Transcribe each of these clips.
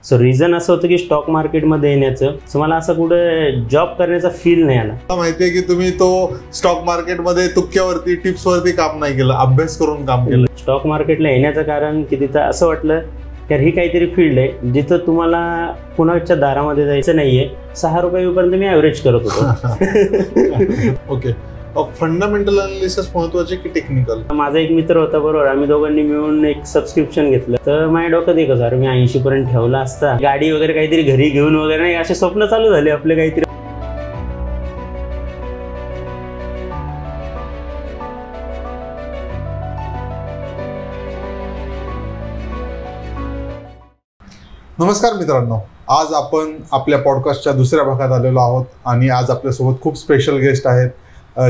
So reason असं होतं की स्टॉक मार्केटमध्ये येण्याचं, सो मला असं कुठं जॉब करण्याचा फील नाही आला. मला माहिती आहे की तुम्ही तो स्टॉक मार्केटमध्ये तुक्क्यावरती टिप्सवरती काम नाही केलं, अभ्यास करून काम केलं. स्टॉक मार्केटला येण्याचं कारण की तिथं असं वाटलं की ही काहीतरी फील्ड आहे जिथं तुम्हाला कुणाच्या दारामध्ये जायचं नाहीये. 6 रुपयापर्यंत मी ॲव्हरेज करत होतो. ओके, फंडामेंटल अनालिसिस महत्वाचे की टेक्निकल? माझा एक मित्र होता, बरोबर, आम्ही दोघांनी मिळून एक सबस्क्रिप्शन घेतलं. तर माझ्या डोक्यात एक हजार मी 80 पर्यंत ठेवला असता, गाडी वगैरे काहीतरी घरी घेऊन वगैरे, नाही असे स्वप्न चालू झाले आपले काहीतरी. नमस्कार मित्रांनो, आज आपण आपल्या पॉडकास्टच्या दुसऱ्या भागात आलेलो आहोत आणि आज आपल्यासोबत खूप स्पेशल गेस्ट आहेत,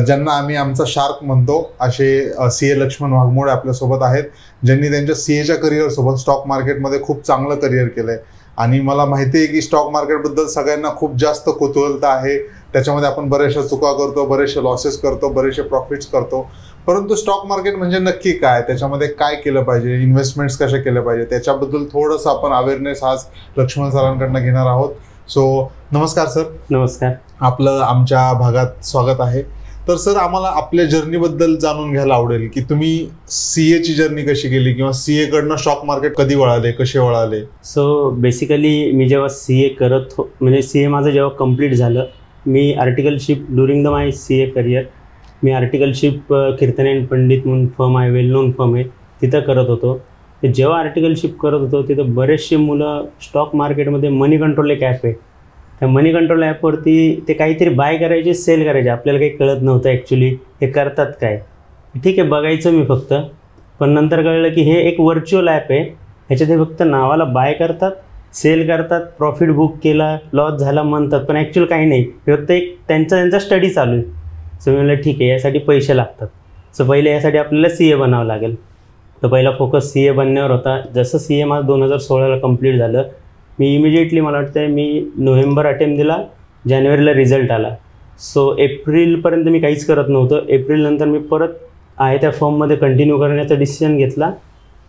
ज्यांना आम्ही आमचा शार्क म्हणतो. असे CA लक्ष्मण वाघमोडे आपल्यासोबत आहेत, ज्यांनी त्यांच्या CAच्या करिअरसोबत स्टॉक मार्केटमध्ये खूप चांगलं करिअर केलं आहे. आणि मला माहिती आहे की स्टॉक मार्केटबद्दल सगळ्यांना खूप जास्त कुतूहलता आहे. त्याच्यामध्ये आपण बऱ्याचशा चुका करतो, बरेचसे लॉसेस करतो, बरेचसे प्रॉफिट्स करतो. परंतु स्टॉक मार्केट म्हणजे नक्की काय, त्याच्यामध्ये काय केलं पाहिजे, इन्व्हेस्टमेंट्स कशा केल्या पाहिजे, त्याच्याबद्दल थोडंसं आपण अवेअरनेस आज लक्ष्मण सरांकडनं घेणार आहोत. सो नमस्कार सर. नमस्कार. आपलं आमच्या भागात स्वागत आहे. तर सर, आम्हाला आपल्या जर्नीबद्दल जाणून घ्यायला आवडेल की तुम्ही CAची जर्नी कशी केली किंवा CA कडनं स्टॉक मार्केट कधी वळाले, कसे वळाले? सो बेसिकली मी जेव्हा CA करत म्हणजे CA माझं जेव्हा कम्प्लीट झालं, मी articleship during the my CA career मी आर्टिकलशिप कीर्तन अँड पंडित म्हणून फर्म आहे, वेल नोन फर्म आहे, तिथं करत होतो. ते जेव्हा आर्टिकलशिप करत होतो तिथं बरेचसे मुलं स्टॉक मार्केटमध्ये मनी कंट्रोल एक ॲप आहे, त्या मनी कंट्रोल ॲपवरती ते काहीतरी बाय करायचे, सेल करायचे. आपल्याला काही कळत नव्हतं ॲक्च्युली हे करतात काय. ठीक आहे, बघायचं मी फक्त, पण नंतर कळलं की हे एक व्हर्च्युअल ॲप आहे, ह्याच्यात हे फक्त नावाला बाय करतात, सेल करतात, प्रॉफिट बुक केला, लॉस झाला म्हणतात, पण ॲक्च्युअल काही नाही. फक्त एक त्यांचा स्टडी चालू आहे. सो मी म्हणलं ठीक आहे, यासाठी पैसे लागतात. सो पहिले यासाठी आपल्याला CA बनावं लागेल. तर पहिला फोकस CA बनण्यावर होता. जसं CA माझं 2016ला कंप्लीट झालं, मी इमिजिएटली, मला वाटतं मी नोव्हेंबर अटेम्प्ट दिला, जानेवारीला रिझल्ट आला. सो एप्रिलपर्यंत मी काहीच करत नव्हतं. एप्रिलनंतर मी परत आहे त्या फॉर्ममध्ये कंटिन्यू करण्याचा डिसिजन घेतला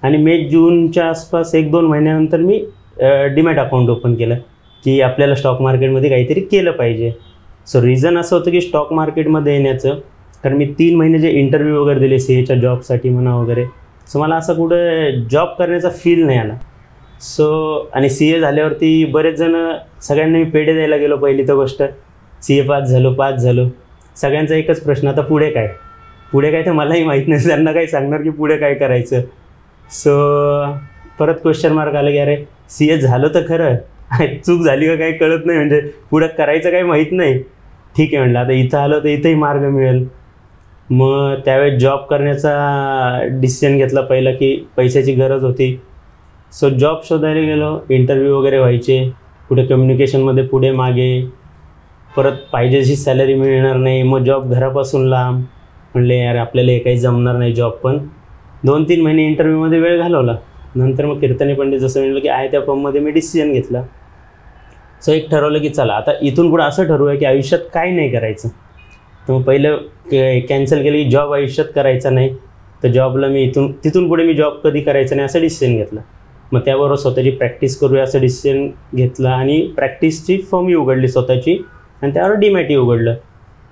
आणि मे जूनच्या आसपास 1-2 महिन्यानंतर मी डीमॅट अकाउंट ओपन केलं की आपल्याला स्टॉक मार्केटमध्ये काहीतरी केलं पाहिजे. सो रिझन असं होतं की स्टॉक मार्केटमध्ये येण्याचं, कारण मी 3 महिने जे इंटरव्ह्यू वगैरे दिले CAच्या जॉबसाठी म्हणा वगैरे, सो मला असं कुठं जॉब करण्याचा फील नाही आला. सो आणि CA झाल्यावरती बरेच जण, सगळ्यांना मी पेढे द्यायला गेलो. पहिली तर गोष्ट, CA पास झालो. सगळ्यांचा एकच प्रश्न, आता पुढे काय? पुढे काय तर मलाही माहीत नाही, त्यांना काय सांगणार की पुढे काय करायचं. सो परत क्वेश्चन मार्क आलं की अरे CA झालं तर खरं, चूक झाली का काही कळत नाही, म्हणजे पुढं करायचं काही माहीत नाही. ठीक आहे म्हटलं, आता इथं आलं तर इथंही मार्ग मिळेल. मग त्यावेळेस जॉब करण्याचा डिसिजन घेतला पहिला की पैशाची गरज होती. सो जॉब शोधायला गेलो, इंटरव्ह्यू वगैरे व्हायचे, कुठे कम्युनिकेशनमध्ये पुढे मागे, परत पाहिजे अशी सॅलरी मिळणार नाही, मग जॉब घरापासून लांब. म्हणले यार आपल्याला हे काही जमणार नाही जॉब. पण 2-3 महिने इंटरव्ह्यूमध्ये वेळ घालवला. नंतर मग कीर्तनी पंडित जसं म्हणलं की आहे त्या फॉर्ममध्ये मी डिसिजन घेतला. सो एक ठरवलं की चला आता इथून पुढं असं ठरवूया की आयुष्यात काय नाही करायचं. तर मग पहिलं कॅन्सल केलं की जॉब आयुष्यात करायचा नाही, तर जॉबला मी तिथून पुढे मी जॉब कधी करायचा नाही असं डिसिजन घेतलं. मग त्याबरोबर स्वतःची प्रॅक्टिस करूया असं डिसिजन घेतला आणि प्रॅक्टिसची फर्मही उघडली स्वतःची आणि त्यावर डीमॅटही उघडलं.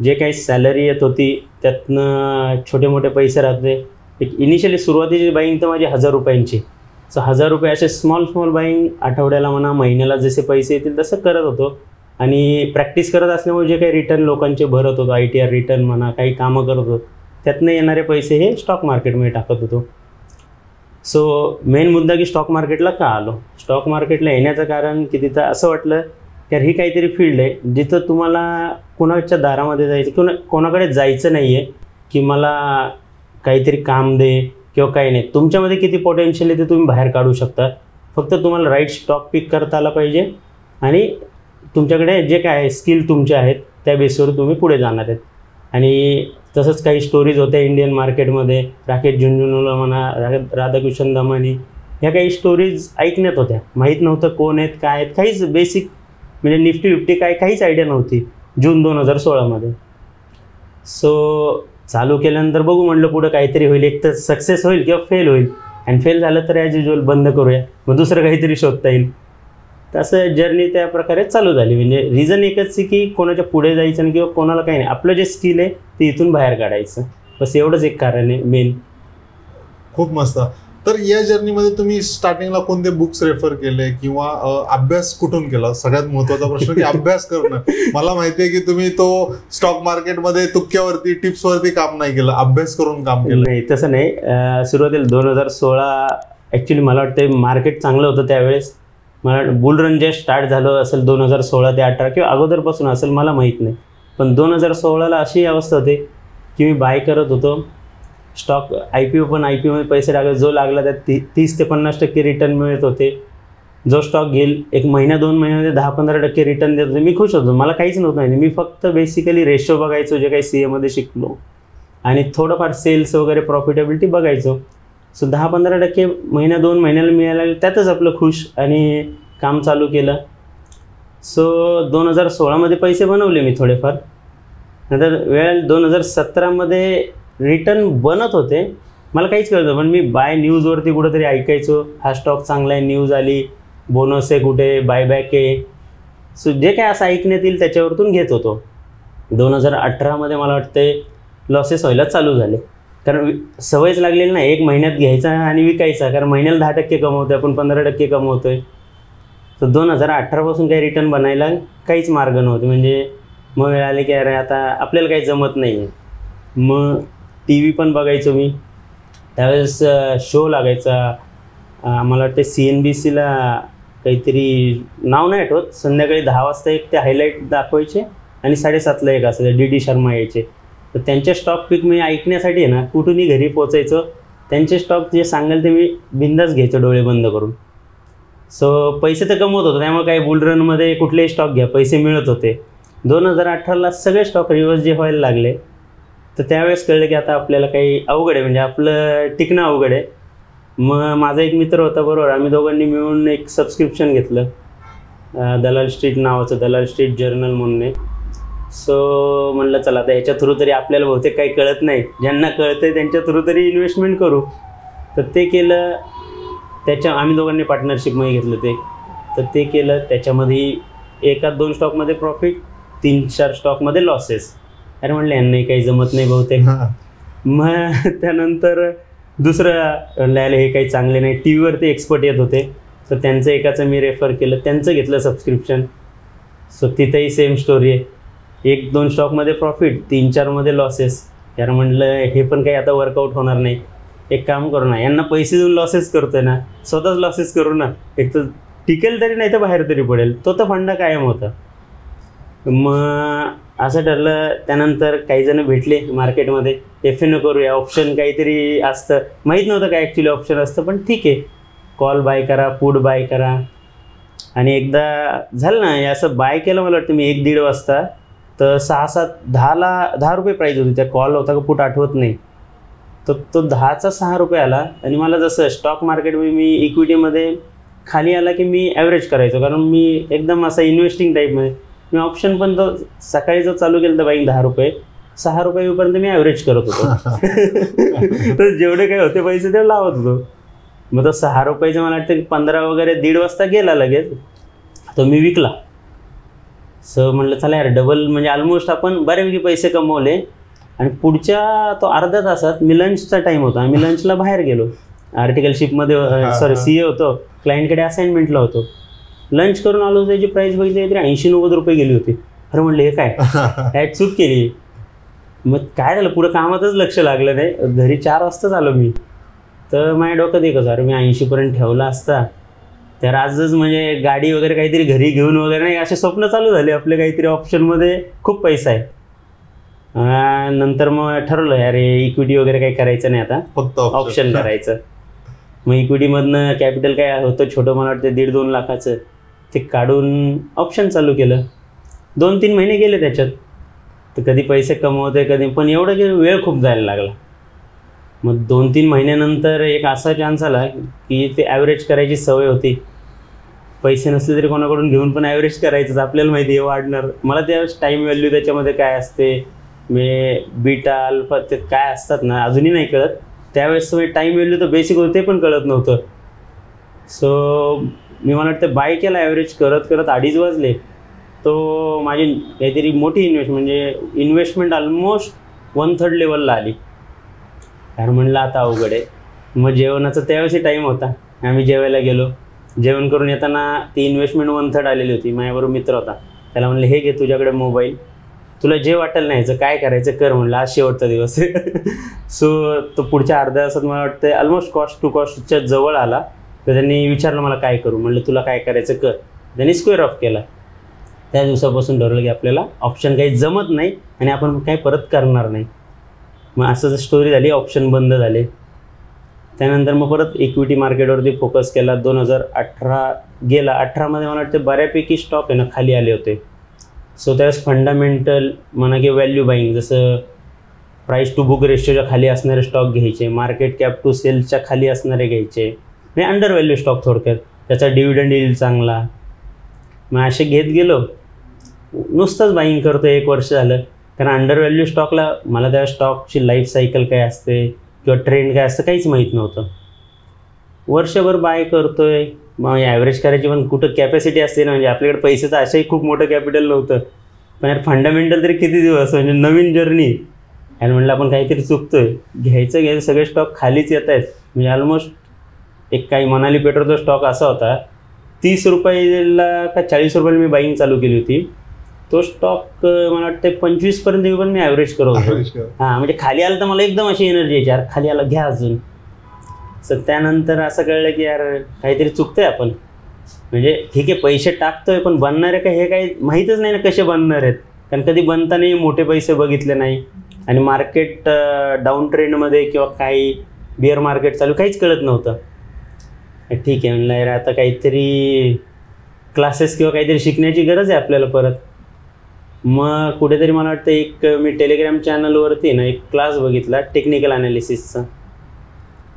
जे काही सॅलरी येत होती त्यातनं छोटे मोठे पैसे राहते. एक इनिशियली सुरुवातीची बाईंग तर माझी 1000 रुपयांची. सो 1000 रुपये असे स्मॉल बाईंग आठवड्याला म्हणा, महिन्याला जसे पैसे येतील तसं करत होतो. आणि प्रॅक्टिस करत असल्यामुळे जे काही रिटर्न लोकांचे भरत होतो, ITR रिटर्न म्हणा, काही कामं करत होतो, त्यातनं येणारे पैसे हे स्टॉक मार्केटमध्ये टाकत होतो. सो मेन मुद्दा की स्टॉक मार्केटला का आलो. स्टॉक मार्केटला येण्याचं कारण की तिथं असं वाटलं की ही काहीतरी फील्ड आहे जिथं तुम्हाला कोणाच्या दारामध्ये जायचं, कोणाकडे जायचं नाही आहे की मला काहीतरी काम दे किंवा काही नाही. तुमच्यामध्ये किती पोटेन्शियल आहे ते तुम्ही बाहेर काढू शकता. फक्त तुम्हाला राईट स्टॉक पिक करता आला पाहिजे आणि तुमच्याकडे जे काय स्किल तुमचे आहेत त्या बेसवर तुम्ही पुढे जाणार आहेत. आणि तसंच काही स्टोरीज होत्या इंडियन मार्केटमध्ये, राकेश झुंझुनवाला म्हणा, राधाकिशन दमानी, ह्या काही स्टोरीज ऐकण्यात होत्या. माहीत नव्हतं कोण आहेत, काय आहेत, काहीच बेसिक म्हणजे निफ्टी काहीच आयडिया नव्हती जून 2016मध्ये. सो चालू केल्यानंतर बघू म्हटलं पुढं काहीतरी होईल, एक तर सक्सेस होईल किंवा फेल होईल. आणि फेल झालं तर ॲज युजल बंद करूया, मग दुसरं काहीतरी शोधता येईल. तसं जर्नी त्या प्रकारे चालू झाली. म्हणजे रिझन एकच की कोणाच्या पुढे जायचं नाही किंवा कोणाला काही नाही, आपलं जे स्किल आहे ते इथून बाहेर काढायचं, बस एवढंच एक कारण आहे मेन. खूप मस्त. तर या जर्नीमध्ये तुम्ही स्टार्टिंगला कोणते बुक्स रेफर केले किंवा अभ्यास कुठून केला? सगळ्यात महत्त्वाचा प्रश्न की अभ्यास करणं. मला माहिती आहे की तुम्ही तो स्टॉक मार्केटमध्ये तुक्क्यावरती टिप्सवरती काम नाही केलं, अभ्यास करून काम केलं. नाही तसं नाही. सुरुवातीला 2016 ॲक्च्युली मला वाटतं मार्केट चांगलं होतं त्यावेळेस. मला बुल रन जे स्टार्ट झालं असेल 2016 ते 18 किंवा अगोदरपासून असेल मला माहीत नाही, पण 2016ला अशी अवस्था होती की मी बाय करत होतो स्टॉक. IPO पण IPOमध्ये पैसे टाकले, जो लागला त्यात 30 ते 50% रिटर्न मिळत होते. जो स्टॉक घेईल एक महिना 2 महिन्यामध्ये 10-15% रिटर्न देत होते. मी खुश होतो, मला काहीच नव्हतं माहिती. मी फक्त बेसिकली रेशो बघायचो जे काही CAमध्ये शिकलो आणि थोडंफार सेल्स वगैरे प्रॉफिटेबिलिटी बघायचो. सो 10-15% महिना 2 महिन्याला मिळायला त्यातच आपलं खुश आणि काम चालू केलं. सो 2016मध्ये पैसे बनवले मी थोडेफार. नंतर वेळ 2017मध्ये रिटर्न बनत होते, मला काहीच कळतं, पण मी बाय न्यूजवरती कुठंतरी ऐकायचो हा स्टॉक चांगला आहे, न्यूज आली, बोनस आहे, कुठे बायबॅक आहे. सो जे काय असं ऐकण्यात येईल त्याच्यावरतून घेत होतो. 2018मध्ये मला वाटते लॉसेस व्हायला चालू झाले, कारण सवयच लागलेली नाही एक महिन्यात घ्यायचा आणि विकायचा, कारण महिन्याला 10% कमवतोय आपण, 15% कमवतोय. तर 2018पासून काही रिटर्न बनायला काहीच मार्ग नव्हते. म्हणजे मग वेळ आले की अरे आता आपल्याला काही जमत नाही आहे. मग TV पण बघायचो मी त्यावेळेस, शो लागायचा मला वाटतं CNBCला, काहीतरी नाव नाही आठवत. संध्याकाळी 10 वाजता एक ते हायलाईट दाखवायचे आणि 7:30ला एक असायचं, DD शर्मा यायचे. तर त्यांचे स्टॉक पिक मी ऐकण्यासाठी आहे ना कुठूनही घरी पोचायचो. त्यांचे स्टॉक जे सांगाल ते मी बिंदास घ्यायचो डोळे बंद करून. सो पैसे तर कमवत होतो, त्यामुळे काही बुलरनमध्ये कुठलेही स्टॉक घ्या पैसे मिळत होते. 2018ला सगळे स्टॉक रिव्हर्स जे व्हायला लागले तर त्यावेळेस कळलं की आता आपल्याला काही अवघड आहे, म्हणजे आपलं टिकणं अवघड आहे. मग माझा एक मित्र होता बरोबर, आम्ही दोघांनी मिळून एक सबस्क्रिप्शन घेतलं दलाल स्ट्रीट नावाचं, दलाल स्ट्रीट जर्नल म्हणून आहे. सो म्हणलं चला आता ह्याच्या थ्रू तरी आपल्याला बहुतेक काही कळत नाही, ज्यांना कळतं आहे त्यांच्या थ्रू तरी इन्व्हेस्टमेंट करू. तर ते केलं. आम्ही दोघांनी पार्टनरशिपमध्ये घेतलं तर ते केलं. त्याच्यामध्ये 1-2 स्टॉकमध्ये प्रॉफिट, 3-4 स्टॉकमध्ये लॉसेस. अरे म्हणलं यांनाही काही जमत नाही बहुतेक. मग त्यानंतर दुसरं लिहायला हे काही चांगले नाही. TVवरती एक्सपर्ट येत होते तर त्यांचं एकाचं मी रेफर केलं, त्यांचं घेतलं सबस्क्रिप्शन. सो तिथंही सेम स्टोरी आहे, 1-2 स्टॉकमध्ये प्रॉफिट, 3-4मध्ये लॉसेस. यार म्हटलं हे पण काही आता वर्कआउट होणार नाही, एक काम करू ना, यांना पैसे देऊन लॉसेस करतोय ना, स्वतःच लॉसेस करू ना, एक तर टिकेल तरी नाही तर बाहेर तरी पडेल. तो तर फंडा कायम होता. मग असं ठरलं. त्यानंतर काही जण भेटले मार्केटमध्ये, FNO करूया, ऑप्शन काहीतरी असतं, माहीत नव्हतं काय ॲक्च्युली ऑप्शन असतं, पण ठीक आहे, कॉल बाय करा, पुट बाय करा. आणि एकदा झालं ना असं बाय केलं, मला वाटतं मी 1-1:30 वाजता, तर 10 रुपये प्राईज होती. त्या कॉल होता का पुट आठवत नाही. तर तो 10चा 6 रुपये आला. आणि मला जसं स्टॉक मार्केटमध्ये मी इक्विटीमध्ये खाली आला की मी ॲव्हरेज करायचो, कारण मी एकदम असा इन्व्हेस्टिंग टाईपमध्ये. मी ऑप्शन पण तो सकाळी जो चालू केलं तर बाईक 10 रुपये, 6 रुपयेपर्यंत मी ॲव्हरेज करत होतो. तर जेवढे काही होते पैसे ते लावत होतो. मग तो 6 रुपयाचं मला वाटतं 15 वगैरे 1:30 वाजता गेला लगेच, तो मी विकला. सो म्हटलं चला यार डबल, म्हणजे ऑलमोस्ट आपण बऱ्यापैकी पैसे कमवले. आणि पुढच्या तो अर्ध्या तासात मी लंचचा टाईम होता, आम्ही लंचला बाहेर गेलो. आर्टिकलशिपमध्ये CA होतो, क्लायंटकडे असाइनमेंटला होतो. लंच करून आलो, त्याची प्राईस बघितली तरी 80-90 रुपये गेली होती. अरे म्हटलं हे काय चूक केली. मग काय झालं, पुढं कामातच लक्ष लागलं नाही. घरी 4 वाजताच आलो मी. तर माझ्या डोक्यात एकच, अरे मी 80पर्यंत ठेवला असता तर आजच म्हणजे गाडी वगैरे काहीतरी घरी घेऊन वगैरे, नाही असे स्वप्न चालू झाले आपले, काहीतरी ऑप्शनमध्ये खूप पैसा आहे. नंतर मग ठरवलं अरे इक्विटी वगैरे काही करायचं नाही, आता फक्त ऑप्शन करायचं. मग इक्विटीमधनं कॅपिटल काय होतं छोटं, मला वाटतं 1.5-2 लाखाचं, ते काढून ऑप्शन चालू केलं. 2-3 महिने गेले त्याच्यात. तर कधी पैसे कमवते कधी, पण एवढं की वेळ खूप जायला लागला. मग 2-3 महिन्यानंतर एक असा चान्स आला की ते ॲव्हरेज करायची सवय होती. पैसे नसले तरी कोणाकडून घेऊन पण ॲव्हरेज करायचं, आपल्याला माहिती आहे वाढणार. मला त्यावेळेस टाईम व्हॅल्यू त्याच्यामध्ये काय असते, बीटा अल्फा ते काय असतात ना अजूनही नाही कळत. त्यावेळेस टाईम व्हॅल्यू तर बेसिक होतं ते पण कळत नव्हतं. सो मी मला वाटतं बाय केला ॲव्हरेज करत करत 2:30 वाजले. तो माझी काहीतरी मोठी इन्व्हेस्टमेंट ऑलमोस्ट 1/3 लेवलला आली. कारण म्हणलं आता अवघड आहे. मग जेवणाचा त्यावेळेसही टाईम होता. आम्ही जेवायला गेलो. जेवण करून येताना ती इन्व्हेस्टमेंट 1/3 आलेली होती. माझ्याबरोबर मित्र होता. त्याला म्हणलं हे घे तुझ्याकडे मोबाईल, तुला जे वाटेल नाही याचं काय करायचं कर म्हणलं, आज शेवटचा दिवस आहे. सो तो पुढच्या अर्ध्या तासात मला वाटतं ऑलमोस्ट कॉस्ट टू कॉस्टच्या जवळ आला. तर त्यांनी विचारलं मला काय करू, म्हणलं तुला काय करायचं कर. त्यांनी स्क्वेअर ऑफ केला. त्या दिवसापासून ठरवलं की आपल्याला ऑप्शन काही जमत नाही आणि आपण काही परत करणार नाही. मग असं स्टोरी झाली, ऑप्शन बंद झाले. त्यानंतर मग परत इक्विटी मार्केटवरती फोकस केला. 2018 गेला. 18मध्ये मला वाटतं बऱ्यापैकी स्टॉक आहे ना खाली आले होते. सो त्यावेळेस फंडामेंटल म्हणा की व्हॅल्यू बाईंग, जसं प्राईस टू बुक रेशिओच्या खाली असणारे स्टॉक घ्यायचे, मार्केट कॅप टू सेल्सच्या खाली असणारे घ्यायचे, म्हणजे अंडर व्हॅल्यू स्टॉक थोडक्यात, त्याचा डिव्हिडंड येईल चांगला. मग असे घेत गेलो. नुसतंच बाईंग करतो 1 वर्ष झालं. कारण अंडर व्हॅल्यू स्टॉकला मला त्या स्टॉकची लाईफ सायकल काय असते किंवा ट्रेंड काय असतं काहीच माहीत नव्हतं. वर्षभर बाय करतोय. मग ॲव्हरेज करायची पण कुठं कॅपॅसिटी असते ना, म्हणजे आपल्याकडे पैशाचं असंही खूप मोठं कॅपिटल नव्हतं. पण यार फंडामेंटल तरी किती दिवस, म्हणजे नवीन जर्नी. आणि म्हणलं आपण काहीतरी चुकतोय. घ्यायचं सगळे स्टॉक खालीच येत आहेत. म्हणजे ऑलमोस्ट एक काही मनाली पेट्रोलचा स्टॉक असा होता 30 रुपयाला का 40 रुपयाला मी बाईंग चालू केली होती. तो स्टॉक मला वाटतं 25पर्यंत पण मी ॲव्हरेज करत होतो. हां, म्हणजे खाली आलं तर मला एकदम अशी एनर्जी यायची, यार खाली आलं घ्या अजून. सो त्यानंतर असं कळलं की यार काहीतरी चुकतंय आपण. म्हणजे ठीक आहे पैसे टाकतोय पण बनणार आहे का हे काही माहीतच नाही ना कसे बनणार आहेत. कारण कधी बनतानाही मोठे पैसे बघितले नाही. आणि मार्केट डाऊन ट्रेंडमध्ये किंवा काही बिअर मार्केट चालू काहीच कळत नव्हतं. ठीक आहे म्हणलं यार आता काहीतरी क्लासेस किंवा काहीतरी शिकण्याची गरज आहे आपल्याला परत. मग कुठेतरी मला वाटतं मी टेलिग्राम चॅनलवरती ना एक क्लास बघितला टेक्निकल ॲनालिसिसचा.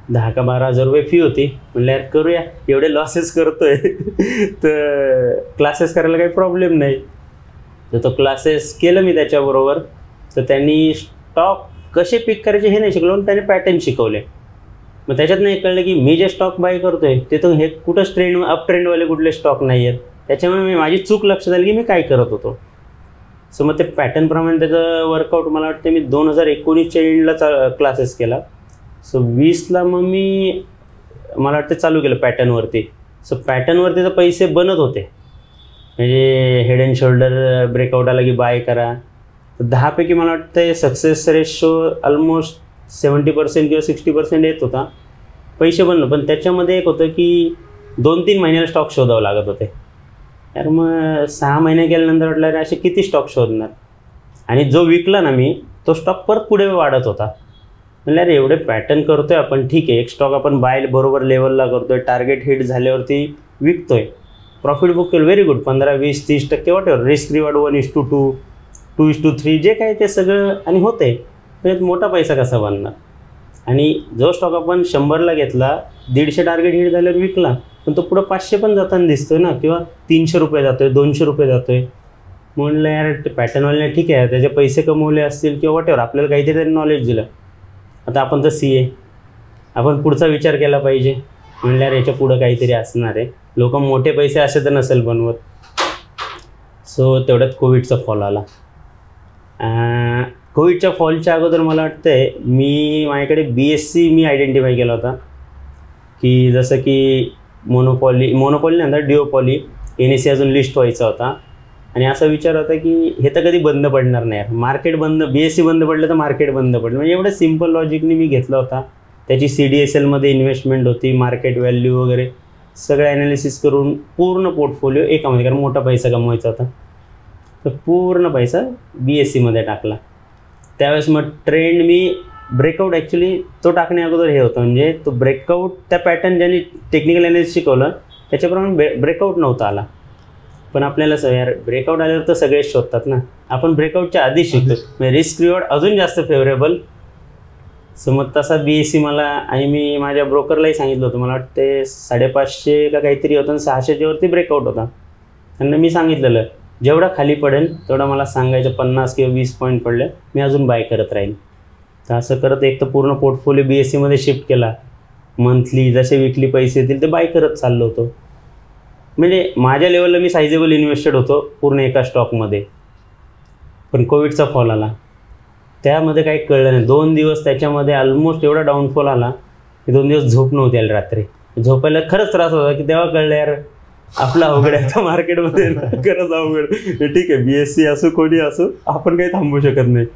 10 का 12 हजार रुपये फी होती. म्हणलं यार करूया, एवढे लॉसेस करतोय तर क्लासेस करायला काही प्रॉब्लेम नाही. तर तो क्लासेस केलं मी त्याच्याबरोबर. तर त्यांनी स्टॉक कसे पिक करायचे हे नाही शिकलो, पण त्याने पॅटर्न शिकवले. मग त्याच्यात नाही कळलं की मी जे स्टॉक बाय करतोय ते तर हे कुठंच अप ट्रेंडवाले कुठले स्टॉक नाही आहेत. त्याच्यामुळे माझी चूक लक्षात आली की मी काय करत होतो. सो मग ते पॅटर्नप्रमाणे त्याचं वर्कआउट मला वाटतं मी 2019च्या एंडला क्लासेस केला. सो 20ला मग मला वाटतं चालू केलं पॅटर्नवरती. सो पॅटर्नवरती तर पैसे बनत होते. म्हणजे हेड अँड शोल्डर ब्रेकआउट आला की बाय करा. तर 10पैकी मला वाटतं सक्सेस रेशो ऑलमोस्ट 70% किंवा 60% येत होता. पैसे बनलं. पण त्याच्यामध्ये एक होतं की 2-3 महिन्याला स्टॉक शोधावं लागत होते. यार मग 6 महिने गेल्यानंतर वाटलं अरे असे किती स्टॉक शोधणार. आणि जो विकला ना मी तो स्टॉक परत पुढे वाढत होता. म्हणलं अरे एवढे पॅटर्न करतोय आपण, ठीक आहे एक स्टॉक आपण बाय बरोबर लेवलला करतोय, टार्गेट हिट झाल्यावरती विकतोय, प्रॉफिट बुक केलं very good, 15-20-30% whatever, risk reward 1:2, 2:3 जे काय ते सगळं आणि होते. म्हणजे मोठा पैसा कसा बनणार. आणि जो स्टॉक आपण 100ला घेतला 150 टार्गेट हिट झाल्यावर विकला, पण तो पुढं 500 पण जाताना दिसतोय ना, किंवा 300 रुपये जातोय, 200 रुपये जातोय. म्हणलं यार ते पॅटर्नवाल्याने ठीक आहे त्याचे पैसे कमवले असतील किंवा वॉटेवर, आपल्याला काहीतरी त्यांनी नॉलेज दिलं. आता आपण तर CA, आपण पुढचा विचार केला पाहिजे. म्हणलं यार याच्या पुढं काहीतरी असणार आहे. लोक मोठे पैसे असे तर नसेल बनवत. सो तेवढ्यात कोविडचा फॉल आला. कोविडच्या फॉलच्या अगोदर मला वाटतंय माझ्याकडे BSc मी आयडेंटिफाय केला होता की जसं की मोनोपॉली नंतर डिओपॉली NSE अजून लिस्ट व्हायचा होता. आणि असा विचार होता की हे तर कधी बंद पडणार नाही यार, मार्केट बंद, BSc बंद पडलं तर मार्केट बंद पडलं. म्हणजे एवढं सिम्पल लॉजिकनी मी घेतला होता. त्याची CDSLमध्ये इन्व्हेस्टमेंट होती, मार्केट व्हॅल्यू वगैरे सगळं ॲनालिसिस करून पूर्ण पोर्टफोलिओ एकामध्ये, कारण मोठा पैसा कमवायचा होता, तर पूर्ण पैसा BScमध्ये टाकला. त्यावेळेस मग ट्रेंड मी ब्रेकआउट ॲक्च्युली तो टाकण्या अगोदर हे होतं, म्हणजे तो ब्रेकआउट त्या पॅटर्न ज्यांनी टेक्निकल ॲनालिसिस शिकवलं त्याच्याप्रमाणे ब्रेकआउट नव्हता आला. पण आपल्याला यार ब्रेकआउट आल्यावर तर सगळेच शोधतात ना, आपण ब्रेकआउटच्या आधी शिकतो, म्हणजे रिस्क रिवॉर्ड अजून जास्त फेवरेबल. सो मग तसा BSc मला, आणि मी माझ्या ब्रोकरलाही सांगितलं होतं, मला वाटते 550 का काहीतरी होतं आणि 600च्या वरती ब्रेकआउट होता. त्यांना मी सांगितलेलं जेवढा खाली पडेल तेवढा मला सांगायचं, 50 किंवा 20 पॉईंट पडले मी अजून बाय करत राहील. तर असं करत एक तर पूर्ण पोर्टफोलिओ BScमध्ये शिफ्ट केला. मंथली जसे विकली पैसे येतील ते बाय करत चाललो होतो. म्हणजे माझ्या लेवलला मी सायझेबल इन्व्हेस्टेड होतो पूर्ण एका स्टॉकमध्ये. पण कोविडचा फॉल आला, त्यामध्ये काही कळलं नाही. 2 दिवस त्याच्यामध्ये ऑलमोस्ट एवढा डाऊनफॉल आला की 2 दिवस झोप नव्हती आली रात्री. झोपायला खरंच त्रास होता की तेव्हा कळलं यार आपला अवघड आहे आता मार्केटमध्ये. खरंच अवघड. ठीक आहे, BSC असो कोणी असो, आपण काही थांबू शकत नाही.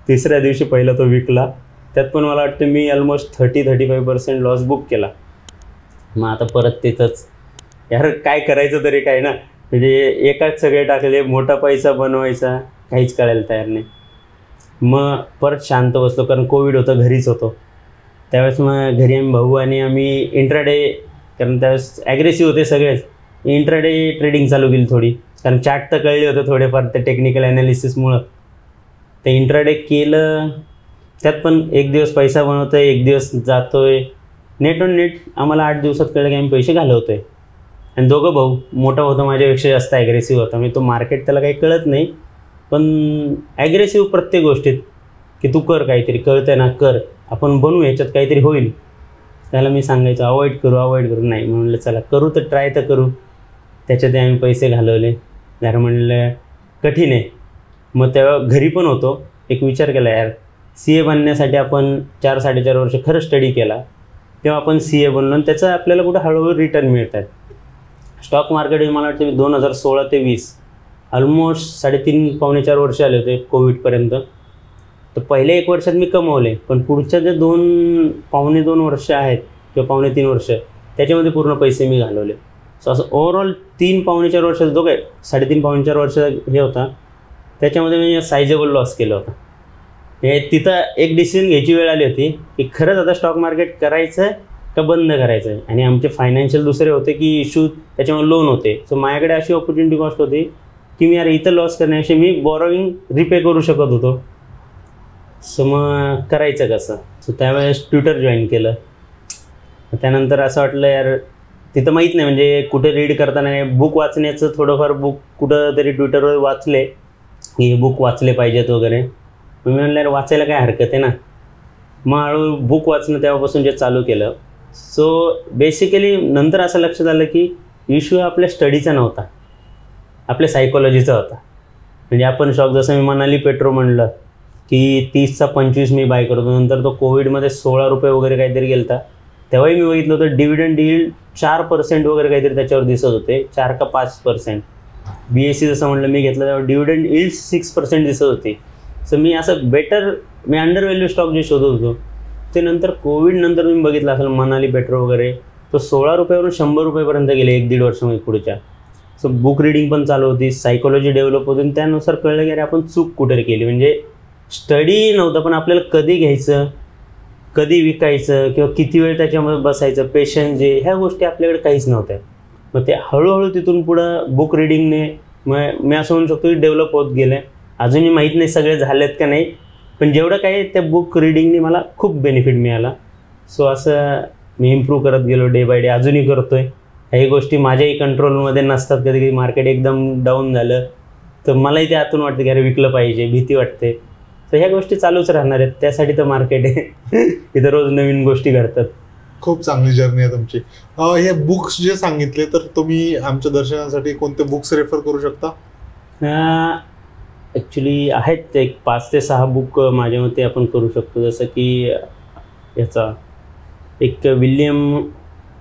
3ऱ्या दिवशी पहिला तो विकला. त्यात पण मला वाटतं मी ऑलमोस्ट 30-35% लॉस बुक केला. मग आता परत तिथंच यार काय करायचं तरी काय ना, म्हणजे एकाच सगळे टाकले, मोठा पैसा बनवायचा काहीच कळायला तयार नाही. मग परत शांत बसलो, कारण कोविड होतं, घरीच होतो त्यावेळेस. मग घरी आम्ही भाऊ आणि आम्ही इंट्राडे, कारण त्यावेळेस ॲग्रेसिव्ह होते सगळेच, इंट्राडे ट्रेडिंग चालू केली थोडी. कारण चार्ट तर कळले होते थोडेफार त्या टेक्निकल ॲनालिसिसमुळं. ते इंट्राडे केलं, त्यात पण एक दिवस पैसा बनवतोय, एक दिवस जातोय. नेट ऑन नेट आम्हाला 8 दिवसात कळलं की आम्ही पैसे घालवतोय. आणि दोघं भाऊ, मोठा होता माझ्यापेक्षा जास्त ॲग्रेसिव्ह होता. मी तो मार्केट त्याला काही कळत नाही, पण ॲग्रेसिव्ह प्रत्येक गोष्टीत की तू कर काहीतरी, कळतंय ना कर, आपण बनवू, ह्याच्यात काहीतरी होईल. त्याला मी सांगायचं अवॉइड करू. नाही म्हणलं चला करू तर ट्राय तर करू. त्याच्यात आम्ही पैसे घालवले. जरा म्हणलं कठीण आहे. मग तेव्हा घरी पण होतो, एक विचार केला यार CA बनण्यासाठी आपण 4-4.5 वर्ष खरं स्टडी केला, तेव्हा आपण CA बनलो आणि त्याचं आपल्याला कुठं हळूहळू रिटर्न मिळतात. स्टॉक मार्केट मला वाटतं 2016 ते 20 ऑलमोस्ट 3.5-4 वर्ष आले होते कोविडपर्यंत. तर पहिल्या 1 वर्षात मी कमवले, पण पुढच्या जे 2-2.25 वर्ष आहेत किंवा 3.5 वर्ष त्याच्यामध्ये पूर्ण पैसे मी घालवले. सो असं ओव्हरऑल 3-4 वर्षाचा जो काय 3.5-4 वर्ष हे होता, त्याच्यामध्ये मी सायझेबल लॉस केला होता. हे तिथं एक डिसिजन घ्यायची वेळ आली होती की खरंच आता स्टॉक मार्केट करायचं आहे का बंद करायचं आहे. आणि आमचे फायनान्शियल दुसरे होते की इश्यू, त्याच्यामुळे लोन होते. सो माझ्याकडे अशी ऑपॉर्च्युनिटी कॉस्ट होती की मी यार इथं लॉस करण्यापेक्षा मी बॉरोइंग रिपे करू शकत होतो. सो मग करायचं कसं. सो त्यावेळेस ट्विटर जॉईन केलं. त्यानंतर असं वाटलं यार तिथं माहीत नाही, म्हणजे कुठे रीड करताना बुक वाचण्याचं थोडंफार बुक कुठं तरी ट्विटरवर वाचले की हे बुक वाचले पाहिजेत वगैरे. मी म्हणलं यार वाचायला काय हरकत आहे ना. मग हळूहळू बुक वाचणं तेव्हापासून जे चालू केलं. सो बेसिकली नंतर असं लक्षात आलं की इश्यू आपल्या स्टडीचा नव्हता, आपल्या सायकोलॉजीचा होता. म्हणजे आपण शॉक, जसं मी मनाली पेट्रो म्हणलं की 30चा 25 मी बाय करतो, नंतर तो कोविडमध्ये 16 रुपये वगैरे काहीतरी गेलता. तेव्हाही मी बघितलं होतं डिव्हिडंड यील्ड 4% वगैरे काहीतरी त्याच्यावर दिसत होते, 4 का 5%. BSC जसं म्हणलं मी घेतलं तेव्हा डिव्हिडंड यील्ड 6% दिसत होती. सो मी असं मी अंडर व्हॅल्यू स्टॉक जे शोधत होतो ते नंतर कोविडनंतर मी बघितलं असेल मनाली पेट्रो वगैरे, तो 16 रुपयावरून 100 रुपयेपर्यंत गेले 1-1.5 वर्षामध्ये पुढच्या. सो बुक रीडिंग पण चालू होती, सायकोलॉजी डेव्हलप होती, आणि त्यानुसार कळलं की अरे आपण चूक कुठे केली. म्हणजे स्टडी नव्हतं, पण आपल्याला कधी घ्यायचं, कधी विकायचं किंवा किती वेळ त्याच्यामध्ये बसायचं, पेशन्स जे ह्या गोष्टी आपल्याकडे काहीच नव्हत्या. मग ते हळूहळू तिथून पुढं बुक रीडिंगने मी असं म्हणू शकतो की डेव्हलप होत गेले. अजूनही माहीत नाही सगळे झालेत का नाही, पण जेवढं काही त्या बुक रीडिंगने मला खूप बेनिफिट मिळाला. सो असं मी इम्प्रूव्ह करत गेलो डे बाय डे, अजूनही करतो आहे. काही गोष्टी माझ्याही कंट्रोलमध्ये नसतात. कधी कधी मार्केट एकदम डाऊन झालं तर मलाही ते आतून वाटतं की अरे विकलं पाहिजे, भीती वाटते. तर ह्या गोष्टी चालूच राहणार आहेत, त्यासाठी तर मार्केट आहे. इथं रोज नवीन गोष्टी घडतात. खूप चांगली जर्नी आहे तुमची. हे बुक्स जे सांगितले, तर तुम्ही आमच्या दर्शनासाठी कोणते बुक्स रेफर करू शकता? ॲक्च्युली आहेत एक 5 ते 6 बुक माझ्या मते आपण करू शकतो. जसं की याचा एक विल्यम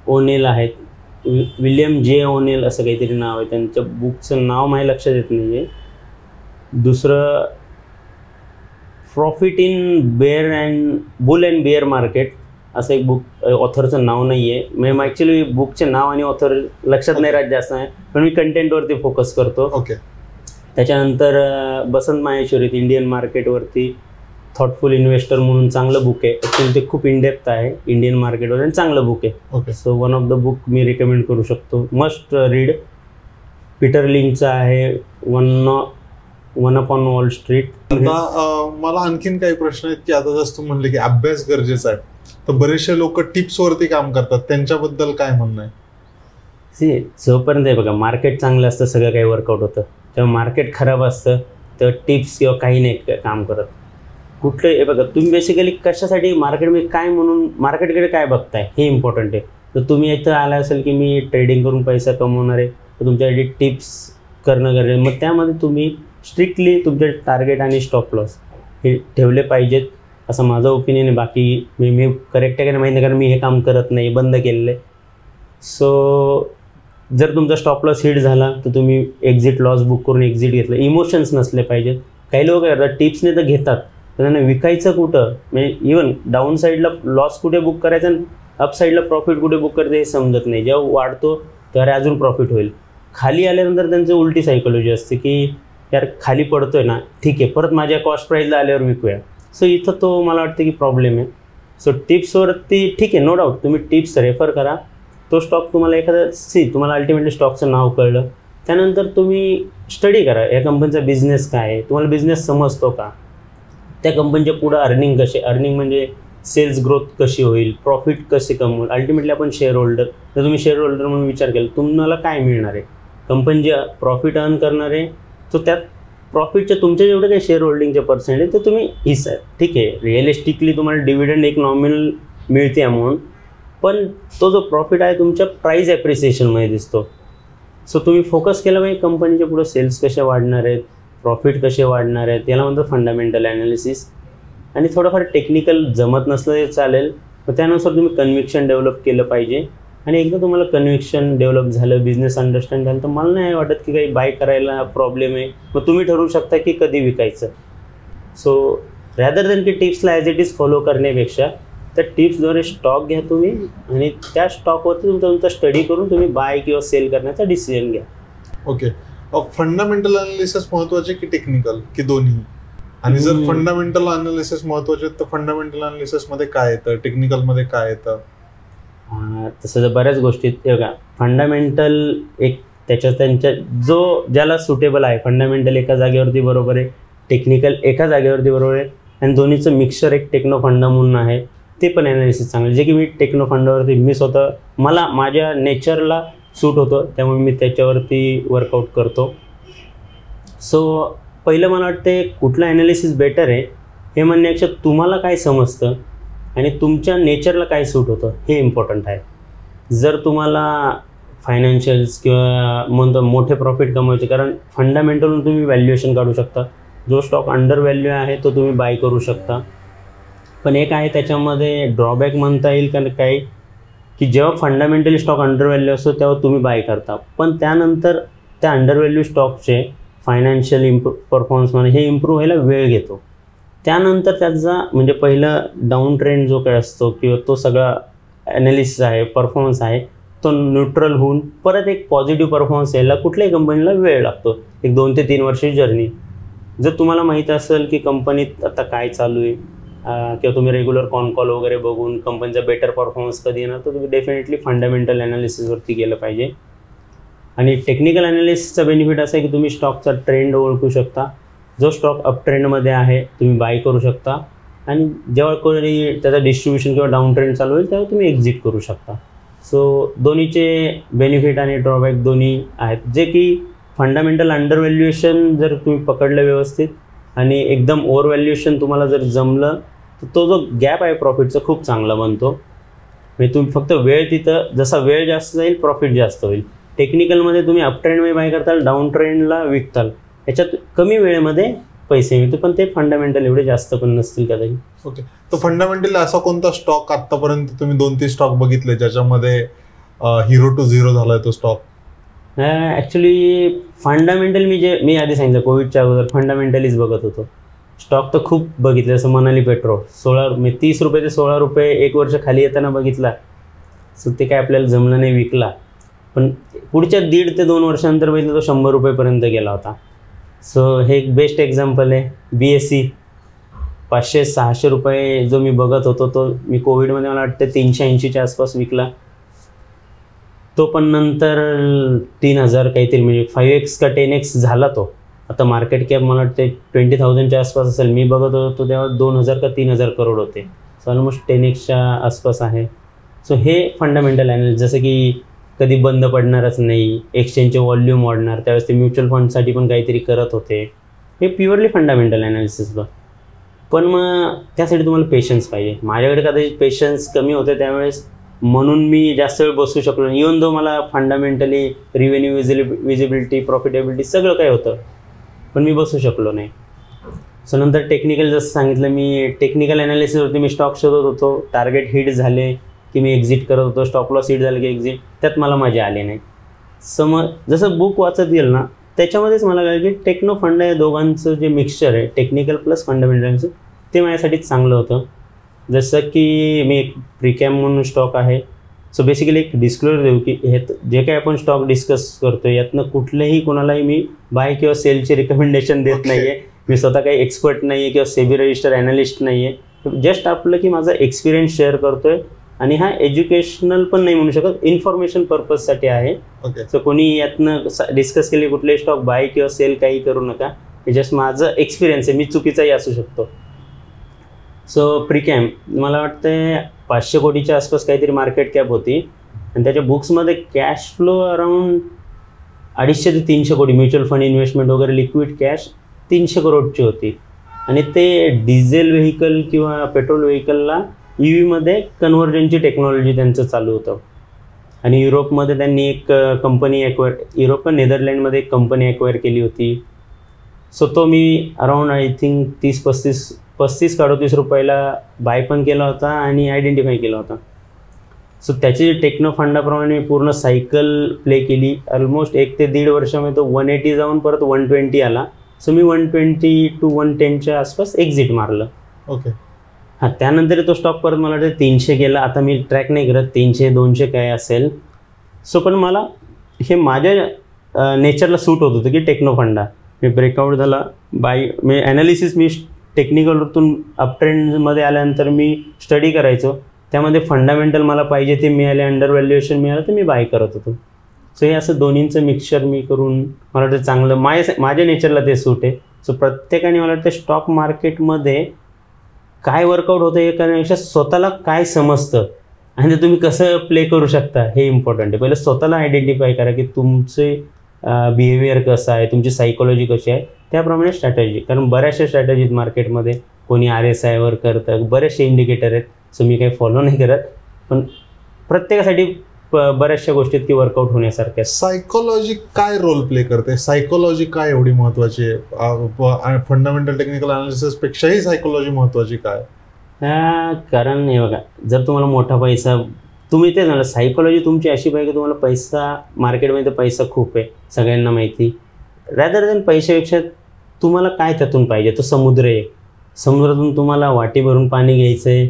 ओनेल आहेत, विल्यम जे ओनेल असं काहीतरी नाव आहे त्यांच्या बुकचं नाव माझ्या लक्षात येत नाही आहे. दुसरं profit in bull and bear market असं एक बुक, ऑथरचं नाव नाही आहे. म्हणजे ॲक्च्युली बुकचे नाव आणि ऑथर लक्षात नाही राहत जास्त आहे, पण मी कंटेंटवरती फोकस करतो. ओके. त्याच्यानंतर बसंत माहेश्वरीत इंडियन मार्केटवरती थॉटफुल इन्व्हेस्टर म्हणून चांगलं बुक आहे. ॲक्च्युली ते खूप इनडेप्थ आहे इंडियन मार्केटवर आणि चांगलं बुक आहे. Okay. So one of the book me recommend करू शकतो, मस्ट रीड. पीटर लिंकचं आहे वन अपॉन वॉल स्ट्रीट. आता मला आणखीन काही प्रश्न आहेत की आता जसं तू म्हणले की अभ्यास गरजेचा आहे, तर बरेचसे लोक टिप्सवरती काम करतात, त्यांच्याबद्दल काय म्हणणं आहे? जोपर्यंत आहे बघा मार्केट चांगलं असतं सगळं काही वर्कआउट होतं, तेव्हा मार्केट खराब असतं तेव्हा टिप्स किंवा काही नाही काम करत. कुठलं हे बघा, तुम्ही बेसिकली कशासाठी मार्केटमध्ये काय म्हणून मार्केटकडे काय बघताय हे इम्पॉर्टंट आहे. तर तुम्ही इथं आला असेल की मी ट्रेडिंग करून पैसा कमवणार आहे, तर तुमच्यासाठी टिप्स करणं गरजेचं. मग त्यामध्ये तुम्ही स्ट्रिक्टली तुमचे टार्गेट आणि स्टॉप लॉस हे ठेवले पाहिजेत, असं माझं ओपिनियन आहे. बाकी मी करेक्ट आहे का नाही माहिती नाही, कारण मी हे काम करत नाही, बंद केलेलं आहे. सो जर तुमचा स्टॉप लॉस हिट झाला तर तुम्ही एक्झिट लॉस बुक करून एक्झिट घेतलं. इमोशन्स नसले पाहिजेत. काही लोक करतात टिप्सने तर घेतात, तर त्यांना विकायचं कुठं, म्हणजे इवन डाऊन साईडला लॉस कुठे बुक करायचं आणि अप साईडला प्रॉफिट कुठे बुक करायचं हे समजत नाही. जेव्हा वाढतो तेव्हा अजून प्रॉफिट होईल. खाली आल्यानंतर त्यांचं उलटी सायकोलॉजी असते की यार खाली पडतोय ना, ठीक आहे, परत माझ्या कॉस्ट प्राईजला आल्यावर विकूया. सो इथं तो मला वाटतं की प्रॉब्लेम आहे. सो टिप्सवरती ठीक आहे, नो डाऊट तुम्ही टिप्स रेफर करा. तो स्टॉक तुम्हाला एखादा तुम्हाला अल्टिमेटली स्टॉकचं नाव कळलं, त्यानंतर तुम्ही स्टडी करा या कंपनीचा बिझनेस काय आहे, तुम्हाला बिझनेस समजतो का, त्या कंपनीच्या पुढं अर्निंग कसे, अर्निंग म्हणजे सेल्स ग्रोथ कशी होईल, प्रॉफिट कसे कमवून. अल्टिमेटली आपण शेअर होल्डर, जर तुम्ही शेअर होल्डर म्हणून विचार केला, तुम्हाला काय मिळणार आहे, कंपनी जे प्रॉफिट अर्न करणार आहे, तो त्यात प्रॉफिटच्या तुमच्या जेवढे काही शेअर होल्डिंगचे पर्सेंटेज ते तुम्ही हिस्सा, ठीक आहे, रिअलिस्टिकली तुम्हाला डिव्हिडंड एक नॉमिनल मिळते अमाऊंट, पण तो जो प्रॉफिट आहे तुमच्या प्राईस ॲप्रिसिएशनमध्ये दिसतो. सो तुम्ही फोकस केला पाहिजे कंपनीच्या पुढं सेल्स कसे वाढणार आहेत, प्रॉफिट कसे वाढणार आहेत, याला म्हणतात फंडामेंटल ॲनालिसिस. आणि थोडंफार टेक्निकल जमत नसलं तरी चालेल, पण त्यानुसार तुम्ही कन्व्हिक्शन डेव्हलप केलं पाहिजे. आणि एकदा तुम्हाला कन्व्हिक्शन डेव्हलप झालं, बिझनेस अंडरस्टँड झालं, तर मला नाही वाटत की काही बाय करायला प्रॉब्लेम आहे. मग तुम्ही ठरवू शकता की कधी विकायचं. सो रॅदर दॅन की टिप्सला ॲज इट इज फॉलो करण्यापेक्षा त्या टिप्सद्वारे स्टॉक घ्या तुम्ही, आणि त्या स्टॉकवरती तुमचा स्टडी करून तुम्ही बाय किंवा सेल करण्याचा डिसिजन घ्या. ओके, फंडामेंटल अनालिसिस महत्त्वाचे की टेक्निकल की दोन्ही? आणि जर फंडामेंटल अनालिसिस महत्त्वाचे तर फंडामेंटल अनालिसिसमध्ये काय येतं, टेक्निकलमध्ये काय येतं? तसं जर बऱ्याच गोष्टी बघा, फंडामेंटल एक त्यांच्या ज्याला सुटेबल आहे. फंडामेंटल एका जागेवरती बरोबर आहे, टेक्निकल एका जागेवरती बरोबर आहे, आणि दोन्हीचं मिक्सचर एक टेक्नो फंडा म्हणून आहे, ते पण ॲनालिसिस चांगलं. जे की मी टेक्नो फंडावरती मी स्वतः मला माझ्या नेचरला सूट होतं, त्यामुळे मी त्याच्यावरती वर्कआउट करतो. सो पहिलं मला वाटते कुठलं ॲनालिसिस बेटर आहे हे म्हणण्यापेक्षा तुम्हाला काय समजतं आणि तुमच्या नेचरला काय सूट होतं हे इम्पॉर्टंट आहे. जर तुम्हाला फायनान्शियल्स किंवा म्हणतो मोठे प्रॉफिट कमवायचे, कारण फंडामेंटलून तुम्ही व्हॅल्युएशन काढू शकता. जो स्टॉक अंडर व्हॅल्यू आहे तो तुम्ही बाय करू शकता. पण एक आहे त्याच्यामध्ये ड्रॉबॅक म्हणता येईल का काही, की जेव्हा फंडामेंटली स्टॉक अंडर व्हॅल्यू असतो तेव्हा तुम्ही बाय करता, पण त्यानंतर त्या अंडर व्हॅल्यू स्टॉकचे फायनान्शियल परफॉर्मन्समध्ये हे इम्प्रूव्ह व्हायला वेळ घेतो. त्यानंतर त्याचा म्हणजे पहिलं डाऊन ट्रेंड जो काय असतो किंवा तो सगळा ॲनालिसिस आहे, परफॉर्मन्स आहे, तो न्यूट्रल होऊन परत एक पॉझिटिव्ह परफॉर्मन्स यायला कुठल्याही कंपनीला वेळ लागतो, एक 2 ते 3 वर्षाची जर्नी. जर तुम्हाला माहीत असेल की कंपनीत आता काय चालू आहे किंवा तुम्ही रेग्युलर कॉन कॉल वगैरे बघून कंपनीचा बेटर परफॉर्मन्स कधी येणार, तर तुम्ही डेफिनेटली फंडामेंटल ॲनालिसिसवरती गेलं पाहिजे. आणि टेक्निकल ॲनालिसिसचा बेनिफिट असा आहे की तुम्ही स्टॉकचा ट्रेंड ओळखू शकता. जो स्टॉक अप ट्रेंडमध्ये आहे तुम्ही बाय करू शकता, आणि जेव्हा कोणी त्याचा डिस्ट्रीब्युशन किंवा डाऊन ट्रेंड चालू होईल तेव्हा तुम्ही एक्झिट करू शकता. सो दोन्हीचे बेनिफिट आणि ड्रॉबॅक दोन्ही आहेत. जे की फंडामेंटल अंडर व्हॅल्युएशन जर तुम्ही पकडलं व्यवस्थित आणि एकदम ओव्हर व्हॅल्युएशन तुम्हाला जर जमलं, तर तो जो गॅप आहे प्रॉफिटचा खूप चांगला बनतो. म्हणजे तुम्ही फक्त वेळ तिथं जसा वेळ जास्त जाईल प्रॉफिट जास्त होईल. टेक्निकलमध्ये तुम्ही अप ट्रेंडमध्ये बाय करताल, डाऊन ट्रेंडला विकताल, याच्यात कमी वेळेमध्ये पैसे मिळतो, पण ते फंडामेंटल एवढे जास्त पण नसतील कदाचित. ओके, तर फंडामेंटली असा कोणता स्टॉक आत्तापर्यंत तुम्ही 2-3 स्टॉक बघितले ज्याच्यामध्ये हिरो टू झिरो झाला आहे तो स्टॉक? ॲक्च्युली फंडामेंटल मी आधी सांगितलं कोविडच्या अगोदर फंडामेंटलीच बघत होतो. स्टॉक तर खूप बघितले, जसं मनाली पेट्रो 30 रुपये ते 16 रुपये 1 वर्ष खाली येताना बघितला. सो ते काय आपल्याला जमलं नाही, विकला. पण पुढच्या 1.5 ते 2 वर्षानंतर बघितलं तो 100 रुपयेपर्यंत गेला होता. सो हे एक बेस्ट एक्झाम्पल आहे. BSE 500-600 रुपये जो मी बघत होतो तो मी कोविडमध्ये मला वाटतं 380च्या आसपास विकला. तो पण नंतर 3000 काहीतरी, म्हणजे 5x का 10x झाला तो. आता मार्केट कॅप मला वाटते 20,000च्या आसपास असेल. मी बघत होतो तेव्हा 2000 का 3000 करोड होते. सो ऑलमोस्ट 10xच्या आसपास आहे. सो हे फंडामेंटल ॲनालिसिस, जसं की कधी बंद पडणारच नाही, एक्सचेंजचे व्हॉल्यूम वाढणार, त्यावेळेस ते म्युच्युअल फंडसाठी पण काहीतरी करत होते. हे प्युअरली फंडामेंटल ॲनालिसिस. पण मग त्यासाठी तुम्हाला पेशन्स पाहिजे. माझ्याकडे कदाचित पेशन्स कमी होते त्यावेळेस, म्हणून मी जास्त वेळ बसू शकलो नाही. इव्हन दो मला फंडामेंटली रिव्हेन्यू विजिबिलिटी प्रॉफिटेबिलिटी सगळं काही होतं, पण मी बसू शकलो नाही. सो नंतर टेक्निकल जसं सांगितलं, मी टेक्निकल ॲनालिसिसवरती मी स्टॉक शोधत होतो. टार्गेट हिट झाले की मी एक्झिट करत होतो, स्टॉप लॉस हिट झाले की एक्झिट. त्यात मला मजा आली नाही. सो मग जसं बुक वाचत गेलं ना, त्याच्यामध्येच मला कळलं की टेक्नो फंड या दोघांचं जे मिक्सचर आहे, टेक्निकल प्लस फंडामेंटलचं, ते माझ्यासाठी चांगलं होतं. जसं की मी एक प्रीकॅम म्हणून स्टॉक आहे. सो बेसिकली एक डिस्क्लोजर देऊ की हे जे काही आपण स्टॉक डिस्कस करतो यातनं कुठल्याही कोणालाही मी बाय किंवा सेलची रिकमेंडेशन देत नाही आहे. मी स्वतः काही एक्सपर्ट नाही आहे किंवा सेबी रजिस्टर ॲनालिस्ट नाही आहे. जस्ट आपलं की माझा एक्सपिरियन्स शेअर करतो आहे, आणि हा एज्युकेशनल पण नाही म्हणू शकत, इन्फॉर्मेशन पर्पजसाठी आहे. सो कोणी यातनं डिस्कस केले कुठलेही स्टॉक बाय किंवा सेल काही करू नका. हे जस्ट माझं एक्सपिरियन्स आहे, मी चुकीचाही असू शकतो. सो प्रीकॅम मला वाटतं 500 कोटीच्या आसपास काहीतरी मार्केट कॅप होती, आणि त्याच्या बुक्समध्ये कॅश फ्लो अराऊंड 250 ते 300 कोटी, म्युच्युअल फंड इन्व्हेस्टमेंट वगैरे लिक्विड कॅश 300 करोडची होती. आणि ते डिझेल व्हेकल किंवा पेट्रोल व्हेकलला EVमध्ये कन्व्हर्जनची टेक्नॉलॉजी त्यांचं चालू होतं. आणि युरोपमध्ये त्यांनी एक कंपनी युरोप नेदरलँडमध्ये एक कंपनी ॲक्वायर केली होती. सो तो मी अराऊंड आय थिंक 35 का 38 रुपयाला बाय पण केला होता आणि आयडेंटिफाय केला होता. सो त्याची टेक्नो फंडाप्रमाणे पूर्ण सायकल प्ले केली. ऑलमोस्ट 1 ते 1.5 वर्षामध्ये तो 180 जाऊन परत 120 आला. सो मी 120 to 110च्या आसपास एक्झिट मारलं. ओके. हां, त्यानंतर तो स्टॉक परत मला वाटतं 300 गेला. आता मी ट्रॅक नाही करत 300-200 काय असेल. सो पण मला हे माझ्या नेचरला सूट होत होतं की टेक्नो फंडा. मी ब्रेकआउट झाला बाय, मी ॲनालिसिस मी टेक्निकलवरतून अप ट्रेंडमध्ये आल्यानंतर मी स्टडी करायचो. त्यामध्ये फंडामेंटल मला पाहिजे ते मिळाले, अंडर व्हॅल्युएशन मिळालं तर मी बाय करत होतो. सो हे असं दोन्हींचं मिक्सचर मी करून मला वाटतं चांगलं माझ्या नेचरला ते सूट आहे. सो प्रत्येकाने मला वाटतं स्टॉक मार्केटमध्ये काय वर्कआउट होतं हे करण्यापेक्षा स्वतःला काय समजतं आणि ते तुम्ही कसं प्ले करू शकता हे इम्पॉर्टंट आहे. पहिलं स्वतःला आयडेंटिफाय करा की तुमचे बिहेवियर कसं आहे, तुमची सायकोलॉजी कशी आहे, त्याप्रमाणे स्ट्रॅटेजी. कारण बऱ्याचशा स्ट्रॅटेजीत मार्केटमध्ये कोणी RSIवर करतं, बरेचसे इंडिकेटर आहेत. सो मी काही फॉलो नाही करत, पण प्रत्येकासाठी बऱ्याचशा गोष्टीत की वर्कआउट होण्यासारख्या. सायकोलॉजी काय रोल प्ले करते? सायकोलॉजी काय एवढी महत्त्वाची आहे? फंडामेंटल टेक्निकल अनालिसिसपेक्षाही सायकोलॉजी महत्त्वाची काय? कारण हे बघा, जर तुम्हाला मोठा पैसा, तुम्ही तेच म्हणा, सायकोलॉजी तुमची अशी पाहिजे की तुम्हाला पैसा, मार्केटमध्ये पैसा खूप आहे सगळ्यांना माहिती. रॅदर दॅन पैशापेक्षा तुम्हाला काय त्यातून पाहिजे? तो समुद्र आहे, समुद्रातून तुम्हाला वाटी भरून पाणी घ्यायचं आहे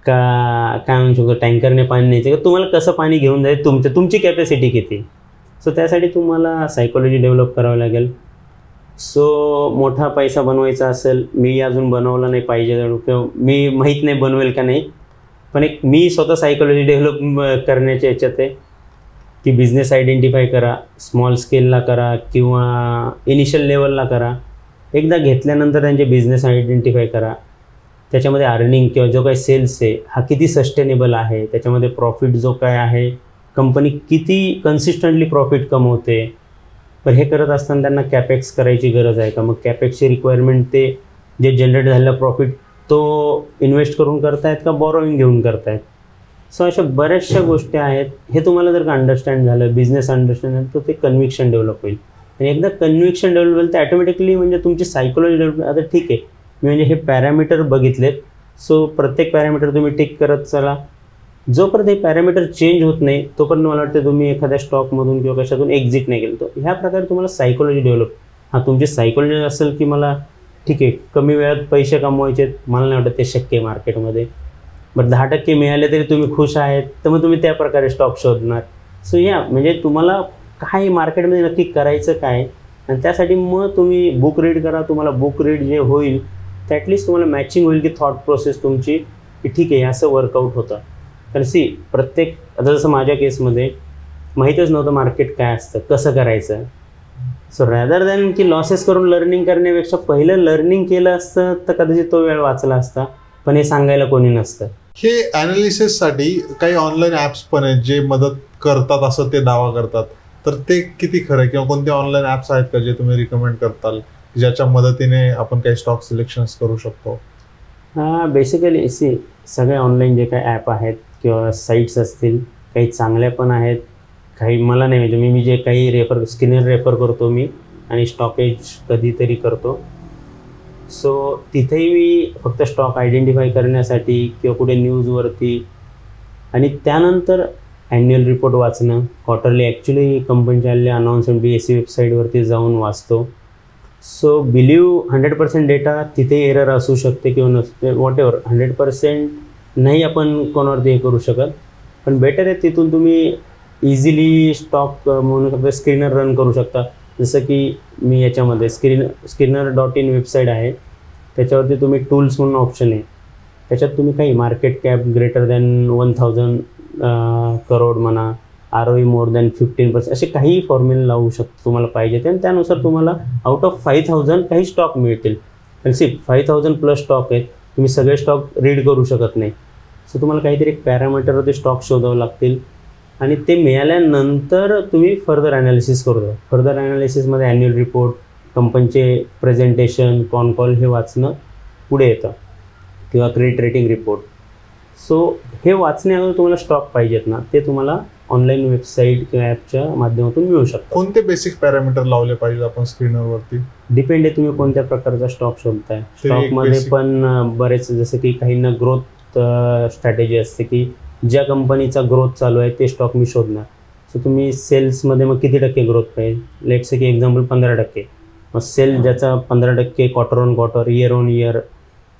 का काय म्हणू शकतो टँकरने पाणी न्यायचं का? तुम्हाला कसं पाणी घेऊन जाईल, तुमची कॅपॅसिटी किती? सो त्यासाठी तुम्हाला सायकोलॉजी डेव्हलप करावी लागेल. सो मोठा पैसा बनवायचा असेल, मी अजून बनवला नाही पाहिजे किंवा मी माहीत नाही बनवेल का नाही, पण एक मी स्वतः सायकोलॉजी डेव्हलप करण्याच्या याच्यात आहे की बिझनेस आयडेंटिफाय करा, स्मॉल स्केलला करा किंवा इनिशियल लेवलला करा. एकदा घेतल्यानंतर त्यांचे बिझनेस आयडेंटिफाय करा, त्याच्यामध्ये अर्निंग किंवा जो काही सेल्स आहे हा किती सस्टेनेबल आहे, त्याच्यामध्ये प्रॉफिट जो काय आहे, कंपनी किती कन्सिस्टंटली प्रॉफिट कमवते. पण हे करत असताना त्यांना कॅपेक्स करायची गरज आहे का? मग कॅपेक्सची रिक्वायरमेंट ते जे जनरेट झालेलं प्रॉफिट तो इन्व्हेस्ट करून करतायत का बॉरोइंग घेऊन करतायत? सो अशा बऱ्याचशा गोष्टी आहेत. हे तुम्हाला जर का अंडरस्टँड झालं, बिझनेस अंडरस्टँड झालं, तर ते कन्व्हिक्शन डेव्हलप होईल. आणि एकदा कन्व्हिक्शन डेव्हलप होईल तर ॲटोमॅटिकली म्हणजे तुमची सायकोलॉजी डेव्हलप. आता ठीक आहे, मी म्हणजे हे पॅरामीटर बघितलेत. सो प्रत्येक पॅरामीटर तुम्ही टिक करत चला. जोपर्यंत हे पॅरामीटर चेंज होत नाही तोपर्यंत मला वाटतं तुम्ही एखाद्या स्टॉकमधून किंवा कशातून एक्झिट नाही केलं. तर ह्या प्रकारे तुम्हाला सायकोलॉजी डेव्हलप. हां, तुमची सायकोलॉजी असेल की मला ठीक आहे कमी वेळात पैसे कमवायचे, मला नाही वाटत ते शक्य आहे मार्केटमध्ये. बट 10% मिळाले तरी तुम्ही खुश आहेत, तर मग तुम्ही त्या प्रकारे स्टॉक शोधणार. सो म्हणजे तुम्हाला काय मार्केटमध्ये नक्की करायचं काय, आणि त्यासाठी मग तुम्ही बुक रीड करा. तुम्हाला बुक रीड जे होईल तर ॲटलिस्ट तुम्हाला मॅचिंग होईल की थॉट प्रोसेस तुमची की ठीक आहे असं वर्कआउट होतं. कारण प्रत्येक, आता जसं माझ्या केसमध्ये माहीतच नव्हतं मार्केट काय असतं, कसं करायचं. सो रॅदर दॅन की लॉसेस करून लर्निंग करण्यापेक्षा पहिलं लर्निंग केलं असतं तर कदाचित तो वेळ वाचला असता, पण हे सांगायला कोणी नसतं. हे ॲनालिसिससाठी काही ऑनलाईन ॲप्स पण आहेत जे मदत करतात असं ते दावा करतात, तर ते किती खरं आहे? किंवा कोणते ऑनलाईन ॲप्स आहेत का जे तुम्ही रिकमेंड करताल ज्याच्या मदतीने आपण काही स्टॉक सिलेक्शन्स करू शकतो? बेसिकली सगळे ऑनलाईन जे काही ॲप आहेत किंवा साईट्स असतील, काही चांगल्या पण आहेत, काही मला नाही म्हणजे मी जे काही स्क्रीनर रेफर करतो मी, आणि स्टॉकेज कधीतरी करतो. सो तिथेही मी फक्त स्टॉक आयडेंटिफाय करण्यासाठी किंवा कुठे न्यूजवरती, आणि त्यानंतर ॲन्युअल रिपोर्ट वाचणं, क्वार्टरली ॲक्च्युली कंपनीच्या आलेल्या अनाऊन्समेंट BSE वेबसाईटवरती जाऊन वाचतो. सो बिलीव्ह 100% डेटा, तिथे एरर असू शकते किंवा नसते, वॉट एव्हर, 100% नाही आपण कोणावरती हे करू शकत, पण बेटर आहे तिथून तुम्ही इझिली स्टॉक म्हणू शकता, स्क्रीनर रन करू शकता. जसं की मी याच्यामध्ये स्क्रीनर.in वेबसाईट आहे, त्याच्यावरती तुम्ही टूल्स म्हणून ऑप्शन आहे, त्याच्यात तुम्ही काही market cap greater than 1000 crore म्हणा, ROE मोर दॅन 15%, असे काही फॉर्म्युला लावू शकतो तुम्हाला पाहिजे ते, आणि त्यानुसार तुम्हाला आउट ऑफ 5000 काही स्टॉक मिळतील. आणि 5000 प्लस स्टॉक आहेत, तुम्ही सगळे स्टॉक रीड करू शकत नाही. सो तुम्हाला काहीतरी एक पॅरामीटरवरती स्टॉक शोधावं लागतील, आणि ते मिळाल्यानंतर तुम्ही फर्दर ॲनालिसिस करू. फर्दर ॲनालिसिसमध्ये ॲन्युअल रिपोर्ट, कंपनीचे प्रेझेंटेशन, कॉल हे वाचणं पुढे येतं, किंवा क्रेडिट रेटिंग रिपोर्ट. सो हे वाचण्याअगोदर तुम्हाला स्टॉक पाहिजेत ना, ते तुम्हाला ऑनलाईन वेबसाईट किंवा ॲपच्या माध्यमातून मिळू शकतं. कोणते बेसिक पॅरामीटर लावले पाहिजे आपण स्क्रीनरवरती? डिपेंड आहे तुम्ही कोणत्या प्रकारचा स्टॉक शोधताय. स्टॉकमध्ये पण बरेच, जसं की काहींना ग्रोथ स्ट्रॅटेजी असते, की ज्या कंपनीचा ग्रोथ चालू आहे ते स्टॉक मी शोधणार. सो तुम्ही सेल्समध्ये मग किती टक्के ग्रोथ पाहिजे, लेट्स से की एक्झाम्पल 15%, मग सेल ज्याचा 15% quarter on quarter, year on year,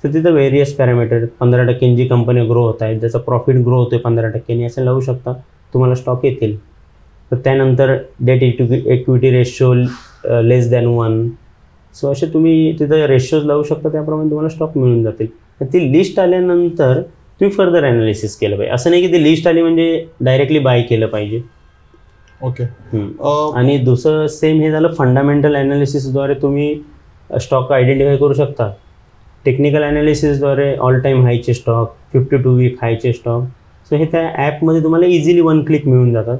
तर तिथं व्हेरियस पॅरामीटर 15% जी कंपनी ग्रो होत आहे, ज्याचा प्रॉफिट ग्रो होतो आहे 15%, असं लावू शकता, तुम्हाला स्टॉक येतील. तर त्यानंतर डेट इक्विटी रेशो लेस दॅन 1. सो असे तुम्ही तिथं रेशोज लावू शकता, त्याप्रमाणे तुम्हाला स्टॉक मिळून जातील. तर ती लिस्ट आल्यानंतर तुम्ही फर्दर ॲनालिसिस केलं पाहिजे. असं नाही की ती लिस्ट आली म्हणजे डायरेक्टली बाय केलं पाहिजे. ओके. आणि दुसरं सेम हे झालं, फंडामेंटल ॲनालिसिसद्वारे तुम्ही स्टॉक आयडेंटिफाय करू शकता. टेक्निकल ॲनालिसिसद्वारे ऑल टाईम हायचे स्टॉक, 52 वीक हायचे स्टॉक. सो हे त्या ॲपमध्ये तुम्हाला इझिली 1 क्लिक मिळून जातात.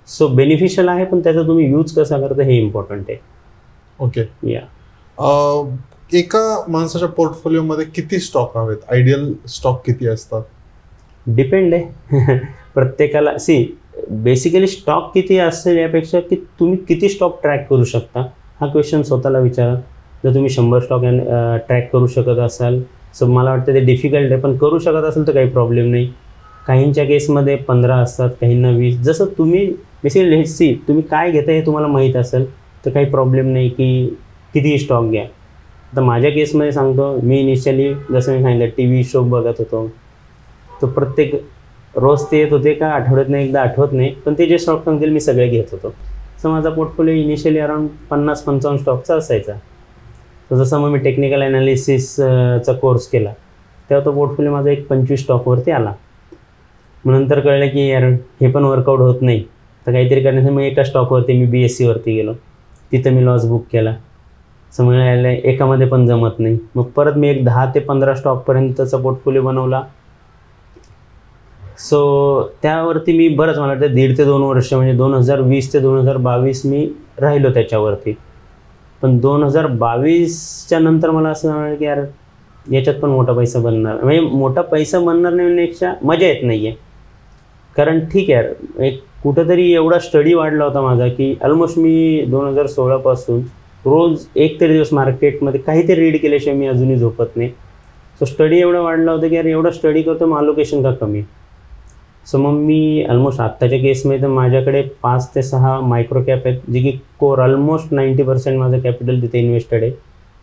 सो बेनिफिशियल आहे, पण त्याचा तुम्ही यूज कसा करता हे इम्पॉर्टंट आहे. ओके. या एका माणसाच्या पोर्टफोलिओमध्ये किती स्टॉक हवेत? आयडियल स्टॉक किती असतात? डिपेंड आहे प्रत्येकाला. बेसिकली स्टॉक किती असेल यापेक्षा की तुम्ही किती स्टॉक ट्रॅक करू शकता हा क्वेश्चन स्वतःला विचारा. जर तुम्ही 100 स्टॉक ट्रॅक करू शकत असाल, सो मला वाटतं ते डिफिकल्ट आहे, पण करू शकत असेल तर काही प्रॉब्लेम नाही. काहींच्या केसमध्ये 15 असतात, काहींना 20. जसं तुम्ही बेसिकली तुम्ही काय घेता हे तुम्हाला माहीत असेल तर काही प्रॉब्लेम नाही की कितीही स्टॉक घ्या. आता माझ्या केसमध्ये सांगतो, मी इनिशियली जसं मी सांगितलं TV शो बघत होतो, तो प्रत्येक रोज ते येत होते का आठवड्यातनं एकदा आठवत नाही, पण ते जे स्टॉक सांगतील मी सगळे घेत होतो. सो माझा पोर्टफोलिओ इनिशियली अराउंड 50-55 स्टॉकचा असायचा. तर जसं मग मी टेक्निकल ॲनालिसिसचा कोर्स केला तेव्हा तो पोर्टफोलिओ माझा एक 25 स्टॉकवरती आला. मग नंतर कळलं की यार हे पण वर्कआउट होत नाही, तर काहीतरी करण्यासाठी मग एका स्टॉकवरती मी BSEवरती गेलो, तिथं मी लॉस बुक केला. समजायला एकामध्ये पण जमत नाही, मग परत मी एक 10 ते 15 स्टॉकपर्यंतचा पोर्टफोलिओ बनवला. सो त्यावरती मी बरंच, मला वाटतं 1.5 ते 2 वर्ष, म्हणजे 2020 ते 2022 मी राहिलो त्याच्यावरती. पण 2022च्या नंतर मला असं जाणवलं की यार याच्यात पण मोठा पैसा बनणार, म्हणजे मोठा पैसा बनणार नाही म्हणण्यापेक्षा मजा येत नाही आहे. कारण ठीक आहे, एक कुठंतरी एवढा स्टडी वाढला होता माझा की ऑलमोस्ट मी 2016पासून रोज 1 तरी दिवस मार्केटमध्ये काहीतरी रीड केल्याशिवाय मी अजूनही झोपत नाही. सो स्टडी एवढा वाढला होता की यार एवढा स्टडी करतो, मग अलोकेशन का कमी. सो मग मी ऑलमोस्ट आत्ताच्या केसमध्ये तर माझ्याकडे 5 ते 6 मायक्रो कॅप आहेत, जे की कोर ऑलमोस्ट 90% माझं कॅपिटल तिथे इन्व्हेस्टेड आहे.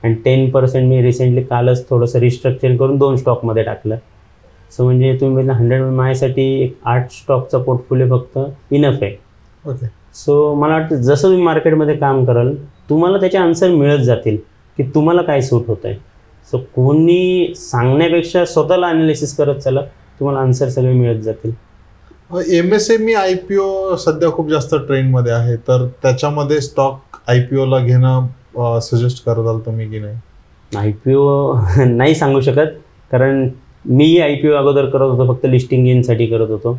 आणि 10% मी रिसेंटली कालच थोडंसं रिस्ट्रक्चर करून 2 स्टॉकमध्ये टाकलं. सो म्हणजे तुम्ही बघितलं 100 माझ्यासाठी एक 8 स्टॉकचा पोर्टफोलिओ फक्त इनफ आहे. ओके. सो मला वाटतं जसं तुम्ही मार्केटमध्ये काम कराल तुम्हाला त्याचे आन्सर मिळत जातील की तुम्हाला काय सूट होतं आहे. सो कोणी सांगण्यापेक्षा स्वतःला ॲनालिसिस करत चला, तुम्हाला आन्सर सगळे मिळत जातील. MSME IPO सध्या खूप जास्त ट्रेंडमध्ये आहे, तर त्याच्यामध्ये स्टॉक IPOला घेणं सजेस्ट कराल तुम्ही की नाही? IPO नाही सांगू शकत, कारण मी IPO अगोदर करत होतो, फक्त लिस्टिंग गेनसाठी करत होतो.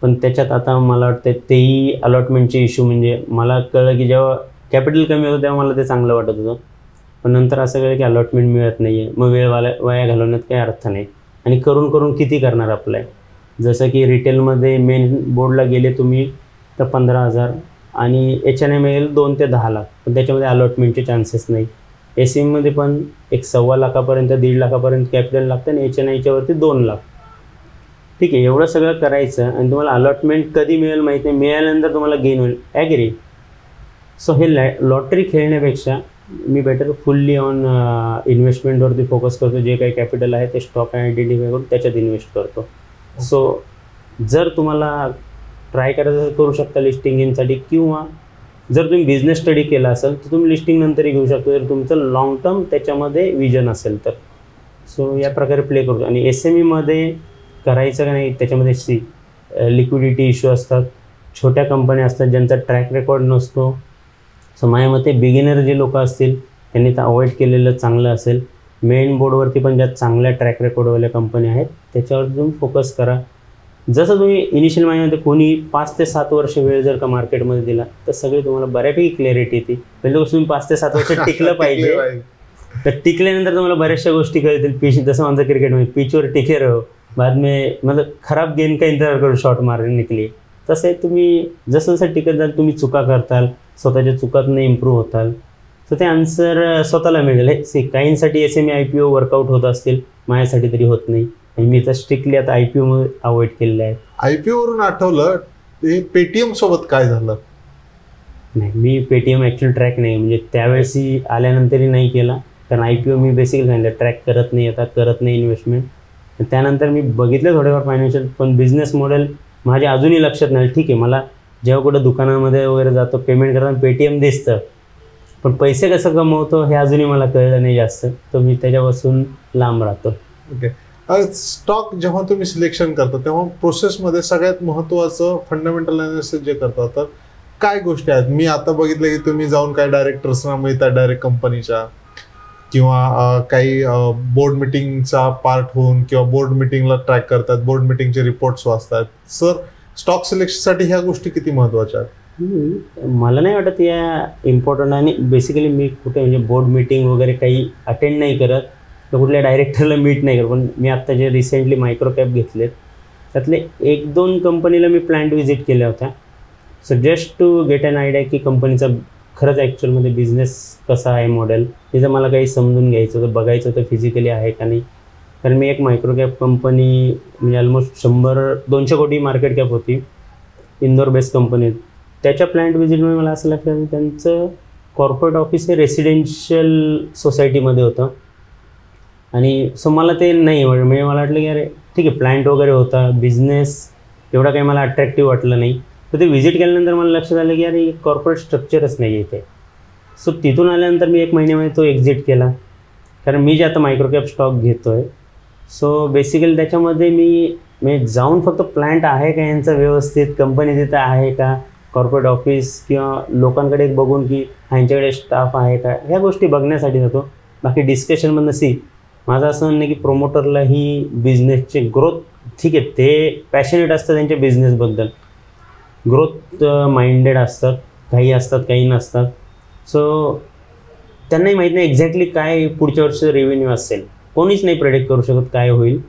पण त्याच्यात आता मला वाटतं तेही अलॉटमेंटचे इश्यू, म्हणजे मला कळलं की जेव्हा कॅपिटल कमी होतं तेव्हा मला ते चांगलं वाटत होतं. पण नंतर असं कळलं की अलॉटमेंट मिळत नाही आहे, मग वेळ वाया घालवण्यात काही अर्थ नाही. आणि करून करून किती करणार अप्लाय. जसं की रिटेलमध्ये मेन बोर्डला गेले तुम्ही तर 15,000 आणि H&M येईल 2 ते 10 लाख, पण त्याच्यामध्ये अलॉटमेंटचे चान्सेस नाही. SMEमध्ये पण एक 1.25 लाखापर्यंत 1.5 लाखापर्यंत कॅपिटल लागतं आणि H&Iच्या वरती 2 लाख. ठीक आहे, एवढं सगळं करायचं आणि तुम्हाला अलॉटमेंट कधी मिळेल माहीत नाही, मिळाल्यानंतर तुम्हाला गेन होईल. ॲग्री. सो हे लॉटरी खेळण्यापेक्षा मी बेटर फुल्ली ऑन इन्व्हेस्टमेंटवरती फोकस करतो. जे काही कॅपिटल आहे ते स्टॉक आयडेंटिफाय करून त्याच्यात इन्व्हेस्ट करतो. सो जर तुम्हाला ट्राय करायचं करू शकता लिस्टिंग इनसाठी, किंवा जर तुम्ही बिझनेस स्टडी केला असेल तर तुम्ही लिस्टिंग नंतरही घेऊ शकता जर तुमचं लाँग टर्म त्याच्यामध्ये विजन असेल तर. सो या प्रकारे प्ले करतो. आणि SMEमध्ये करायचं का नाही त्याच्यामध्ये लिक्विडिटी इश्यू असतात, छोट्या कंपन्या असतात ज्यांचा ट्रॅक रेकॉर्ड नसतो. सो माझ्या मते बिगिनर जे लोक असतील त्यांनी तर अवॉइड केलेलं चांगलं असेल. मेन बोर्डवरती पण ज्या चांगल्या ट्रॅक रेकॉर्डवाल्या कंपन्या आहेत त्याच्यावरती तुम्ही फोकस करा. जसं तुम्ही इनिशियल माझ्यामध्ये कोणी 5 ते 7 वर्ष वेळ जर का मार्केटमध्ये दिला तर सगळी तुम्हाला बऱ्यापैकी क्लॅरिटी येते. पहिली गोष्ट तुम्ही 5 ते 7 वर्ष टिकलं पाहिजे. तर टिकल्यानंतर तुम्हाला बऱ्याचशा गोष्टी कळतील. पिच जसं माझं क्रिकेटमध्ये पिचवर टिके रहो, बाद में मतलब खराब गेंद का इंतजार करू शॉट मारने के लिए. तसं आहे, तुम्ही जसं जसं टिकत जाल तुम्ही चुका करताल, स्वतःच्या चुकातनं इम्प्रूव्ह होताल, तर ते आन्सर स्वतःला मिळेल. काहींसाठी SME IPO वर्कआउट होत असतील, माझ्यासाठी तरी होत नाही. आणि मी तर स्ट्रिक्टली आता IPO अवॉइड केलेलं आहे. IPO वरून आठवलं, ते पेटीएम सोबत काय झालं? नाही, मी पेटीएम ॲक्च्युअली ट्रॅक नाही, म्हणजे त्यावेळेसही आल्यानंतरही नाही केला. कारण IPO मी बेसिकली सांगितलं ट्रॅक करत नाही, आता करत नाही इन्व्हेस्टमेंट. त्यानंतर मी बघितलं थोडेफार फायनान्शियल, पण बिझनेस मॉडेल माझ्या अजूनही लक्षात नाही. ठीक आहे, मला जेव्हा कुठं दुकानामध्ये वगैरे जातो पेमेंट करताना पेटीएम दिसतं, पण पैसे कसं कमवतो हे अजूनही मला कळलं नाही जास्त, तर मी त्याच्यापासून लांब राहतो. ओके. स्टॉक जेव्हा तुम्ही सिलेक्शन करता तेव्हा प्रोसेसमध्ये सगळ्यात महत्त्वाचं फंडामेंटल अनालिसिस जे करता तर काय गोष्टी आहेत? मी आता बघितलं की तुम्ही जाऊन काय डायरेक्टर्सना मिळतात डायरेक्ट कंपनीच्या, किंवा काही बोर्ड मिटिंगचा पार्ट होऊन किंवा बोर्ड मिटिंगला ट्रॅक करतात, बोर्ड मिटिंगचे रिपोर्ट्स वाचतात. सर, स्टॉक सिलेक्शनसाठी ह्या गोष्टी किती महत्त्वाच्या आहेत? मला नाही वाटत या इम्पॉर्टंट. आणि बेसिकली मी कुठे म्हणजे बोर्ड मीटिंग वगैरे काही अटेंड नाही करत, तर कुठल्या डायरेक्टरला मीट नाही करत. पण मी आत्ता जे रिसेंटली मायक्रो कॅप घेतलेत त्यातले 1-2 कंपनीला मी प्लॅन्ट व्हिजिट केल्या होत्या. So just to get an idea की कंपनीचा खरंच ॲक्च्युअलमध्ये बिझनेस कसा आहे, मॉडेल हे जर मला काही समजून घ्यायचं होतं, बघायचं होतं फिजिकली आहे का नाही. कारण मी एक मायक्रो कॅप कंपनी म्हणजे ऑलमोस्ट 100-200 कोटी मार्केट कॅप होती, इंदोर बेस्ड कंपनी. त्याच्या प्लॅन्ट व्हिजिटमध्ये मला असं लक्षात आलं त्यांचं कॉर्पोरेट ऑफिस हे रेसिडेन्शियल सोसायटीमध्ये होतं. आणि सो मला ते नाही म्हणजे मला वाटलं की अरे ठीक आहे, प्लॅन्ट वगैरे होता, बिझनेस एवढा काही मला अट्रॅक्टिव्ह वाटलं नाही. तर ते व्हिजिट केल्यानंतर मला लक्षात आलं की अरे कॉर्पोरेट स्ट्रक्चरच नाही आहे इथे. सो तिथून आल्यानंतर मी 1 महिन्यामध्ये तो एक्झिट केला. कारण मी जे आता मायक्रोकॅप स्टॉक घेतो आहे, सो बेसिकली त्याच्यामध्ये मी जाऊन फक्त प्लॅन्ट आहे का यांचा व्यवस्थित, कंपनी तिथं आहे का, कॉर्पोरेट ऑफिस किंवा लोकांकडे बघून की ह्यांच्याकडे स्टाफ आहे का, ह्या गोष्टी बघण्यासाठी जातो. बाकी डिस्कशनमधनं माझं असं म्हणणं की प्रोमोटरलाही बिझनेसचे ग्रोथ, ठीक आहे ते पॅशनेट असतात त्यांच्या बिझनेसबद्दल, ग्रोथ माइंडेड असतात, काही असतात काही नसतात. सो त्यांनाही माहीत नाही एक्झॅक्टली काय पुढच्या वर्षीचं रेव्हेन्यू असेल, कोणीच नाही प्रेडिक्ट करू शकत काय होईल.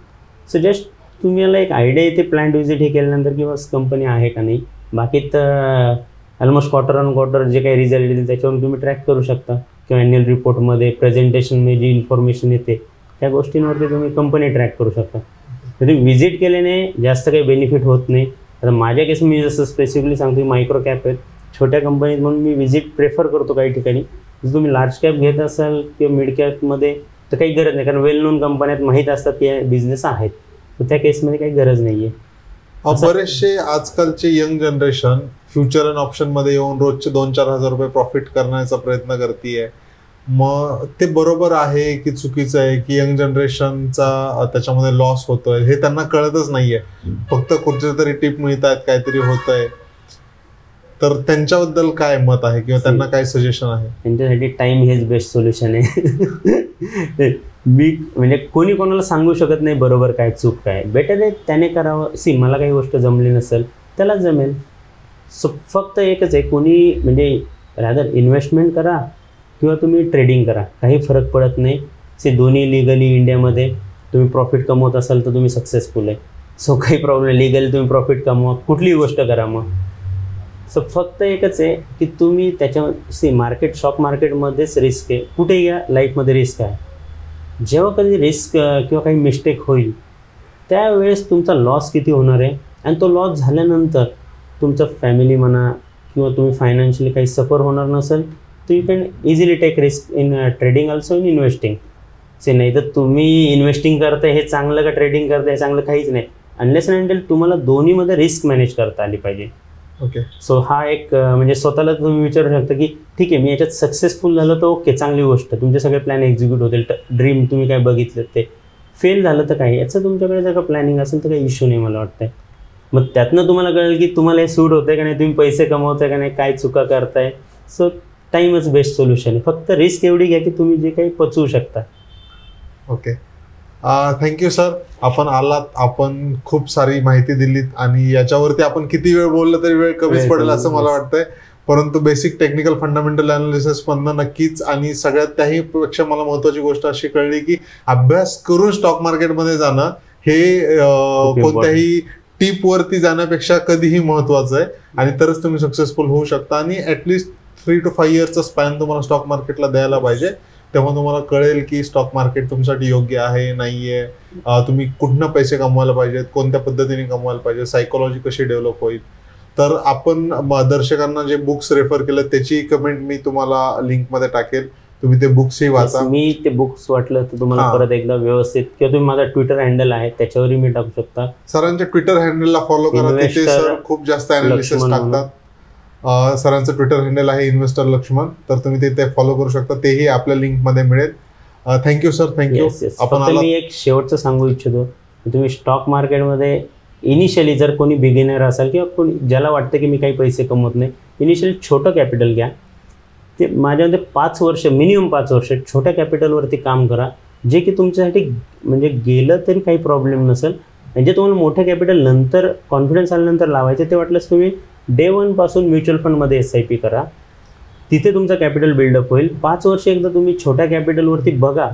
सो जस्ट तुम्हाला एक आयडिया येते प्लॅन्ट व्हिजिट हे केल्यानंतर की बस कंपनी आहे का नाही. बाकी तर ऑलमोस्ट क्वार्टर ऑन क्वार्टर जे काही रिझल्ट येतील त्याच्यावरून तुम्ही ट्रॅक करू शकता, किंवा ॲन्युअल रिपोर्टमध्ये प्रेझेंटेशनमध्ये जी इन्फॉर्मेशन येते त्या गोष्टींवरती तुम्ही कंपनी ट्रॅक करू शकता. तर तुम्ही व्हिजिट केल्याने जास्त काही बेनिफिट होत नाही. आता माझ्या केस मी जसं स्पेसिफिकली सांगतो की मायक्रो कॅप आहेत, छोट्या कंपनीत म्हणून मी व्हिजिट प्रेफर करतो काही ठिकाणी. जर तुम्ही लार्ज कॅप घेत असाल किंवा मिड कॅपमध्ये तर काही गरज नाही, कारण वेल नोन कंपन्यात माहीत असतात की बिझनेस आहेत, तर त्या केसमध्ये काही गरज नाही आहे. बरेचसे आजकालचे यंग जनरेशन फ्युचर अँड ऑप्शनमध्ये येऊन रोजचे 2-4 हजार रुपये प्रॉफिट करण्याचा प्रयत्न करते. मग ते बरोबर आहे की चुकीचं आहे, की यंग जनरेशनचा त्याच्यामध्ये लॉस होतोय हे त्यांना कळतच नाहीये, फक्त कुठेतरी टिप मिळतात, काहीतरी होतंय. तर त्यांच्याबद्दल काय मत आहे किंवा त्यांना काय सजेशन आहे? त्यांच्यासाठी टाइम हेच बेस्ट सोल्युशन आहे. मी म्हणजे कोणी कोणाला सांगू शकत नाही बरोबर काय चूक काय, बेटर आहे त्याने करावं. मला काही गोष्ट जमली नसेल त्याला जमेल. सो फक्त एकच आहे, कोणी म्हणजे रादर इन्व्हेस्टमेंट करा किंवा तुम्ही ट्रेडिंग करा, काही फरक पडत नाही. दोन्ही लिगली इंडियामध्ये तुम्ही प्रॉफिट कमवत असाल तर तुम्ही सक्सेसफुल आहे. सो काही प्रॉब्लेम नाही, लिगली तुम्ही प्रॉफिट कमवा, कुठलीही गोष्ट करा. मग सो फक्त एकच आहे की तुम्ही मार्केट, स्टॉक मार्केटमध्येच रिस्क आहे, कुठेही घ्या लाईफमध्ये रिस्क आहे. जेव्हा कधी रिस्क किंवा काही मिस्टेक होईल त्यावेळेस तुमचा लॉस किती होणार आहे, आणि तो लॉस झाल्यानंतर तुमचं फॅमिली म्हणा किंवा तुम्ही फायनान्शियली काही सफर होणार नसेल तर you can easily take risk in trading also in investing. नाही तर तुम्ही इन्व्हेस्टिंग करताय हे चांगलं का ट्रेडिंग करताय हे चांगलं काहीच नाही, अनलेस अँड अंटिल तुम्हाला दोन्हीमध्ये रिस्क मॅनेज करता आली पाहिजे. ओके. सो हा एक म्हणजे स्वतःला तुम्ही विचारू शकता की ठीक आहे मी याच्यात सक्सेसफुल झालं तर ओके, चांगली गोष्ट, तुमचे सगळे प्लॅन एक्झिक्यूट होतील, ड्रीम तुम्ही काय बघितलं ते. फेल झालं तर काय, याचं तुमच्याकडे जर का प्लॅनिंग असेल तर काही इश्यू नाही मला वाटतंय. मग त्यातनं तुम्हाला कळेल की तुम्हाला हे सूट होतंय का नाही, तुम्ही पैसे कमवताय का नाही, काय चुका करताय. सो टाईमच बेस्ट सोल्युशन आहे. फक्त रिस्क एवढी घ्या की तुम्ही जे काही पचवू शकता. Okay, thank you sir. आपण आलात, आपण खूप सारी माहिती दिलीत आणि याच्यावरती आपण किती वेळ बोललं तरी वेळ कमीच पडेल असं मला वाटतंय. परंतु बेसिक टेक्निकल फंडामेंटल अनालिसिस मधनं नक्कीच, आणि सगळ्यात त्याहीपेक्षा मला महत्वाची गोष्ट अशी कळली की अभ्यास करून स्टॉक मार्केटमध्ये जाणं हे कोणत्याही टिप वरती जाण्यापेक्षा कधीही महत्वाचं आहे, आणि तरच तुम्ही सक्सेसफुल होऊ शकता. आणि ऍटलिस्ट 3 to 5 इयर्सचा स्पॅन तुम्हाला स्टॉक मार्केटला द्यायला पाहिजे. तेव्हा तुम्हाला कळेल की स्टॉक मार्केट तुमच्यासाठी योग्य आहे नाहीये, तुम्ही कुठनं पैसे कमवायला पाहिजेत, कोणत्या पद्धतीने कमवायला पाहिजे, सायकोलॉजी कशी डेव्हलप होईल. तर आपण दर्शकांना जे बुक्स रेफर केलं त्याची कमेंट मी तुम्हाला लिंकमध्ये टाकेल, तुम्ही ते बुक्सही वाचा. मी ते बुक्स वाटलं तर तुम्हाला परत एकदा व्यवस्थित, किंवा तुम्ही माझा ट्विटर हँडल आहे त्याच्यावरही मी टाकू शकता. सरांच्या ट्विटर हँडलला फॉलो करा, तिथे सर खूप जास्त अनालिसिस टाकतात. सरांचं ट्विटर हँडल आहे इन्व्हेस्टर लक्ष्मण, तर तुम्ही ते फॉलो करू शकता, तेही आपल्या लिंकमध्ये मिळेल. Thank you sir, thank you. आपण मी एक शेवटचं सांगू इच्छितो, तुम्ही स्टॉक मार्केटमध्ये इनिशियली जर कोणी बिगिनर असाल किंवा कोणी ज्याला वाटतं की मी काही पैसे कमवत नाही, इनिशियली छोटं कॅपिटल घ्या. ते माझ्यामध्ये 5 वर्ष, मिनिमम 5 वर्ष छोट्या कॅपिटलवरती काम करा, जे की तुमच्यासाठी म्हणजे गेलं तरी काही प्रॉब्लेम नसेल. म्हणजे तुम्हाला मोठं कॅपिटल नंतर कॉन्फिडन्स आल्यानंतर लावायचं, ते वाटलंच तुम्ही डे 1 पासून म्युच्युअल फंडमध्ये SIP करा, तिथे तुमचं कॅपिटल बिल्डअप होईल. 5 वर्ष एकदा तुम्ही छोट्या कॅपिटलवरती बघा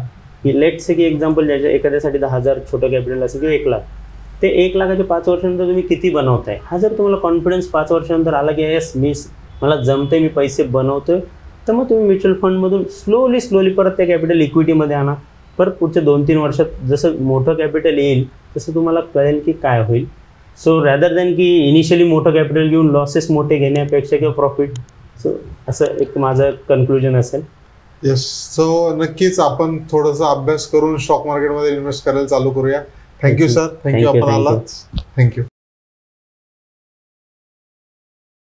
की लेट्स से की एक्झाम्पल ज्याच्या एखाद्यासाठी 10,000 छोटं कॅपिटल असेल किंवा 1 लाख, ते 1 लाखाच्या 5 वर्षानंतर तुम्ही किती बनवताय, हा जर तुम्हाला कॉन्फिडन्स 5 वर्षानंतर आला की येस मला जमतंय, मी पैसे बनवतोय, तर मग तुम्ही म्युच्युअल फंडमधून स्लोली परत त्या कॅपिटल इक्विटीमध्ये आणा. परत पुढच्या 2-3 वर्षात जसं मोठं कॅपिटल येईल तसं तुम्हाला कळेल की काय होईल. सो रॅदर दॅन की इनिशियली मोठं कॅपिटल घेऊन लॉसेस मोठे घेण्यापेक्षा किंवा प्रॉफिट, सो असं एक माझं कन्क्लुजन असेल. येस, सो नक्कीच आपण थोडासा अभ्यास करून स्टॉक मार्केटमध्ये इन्व्हेस्ट करायला चालू करूया. Thank you sir, thank you. आपण आलात, थँक्यू.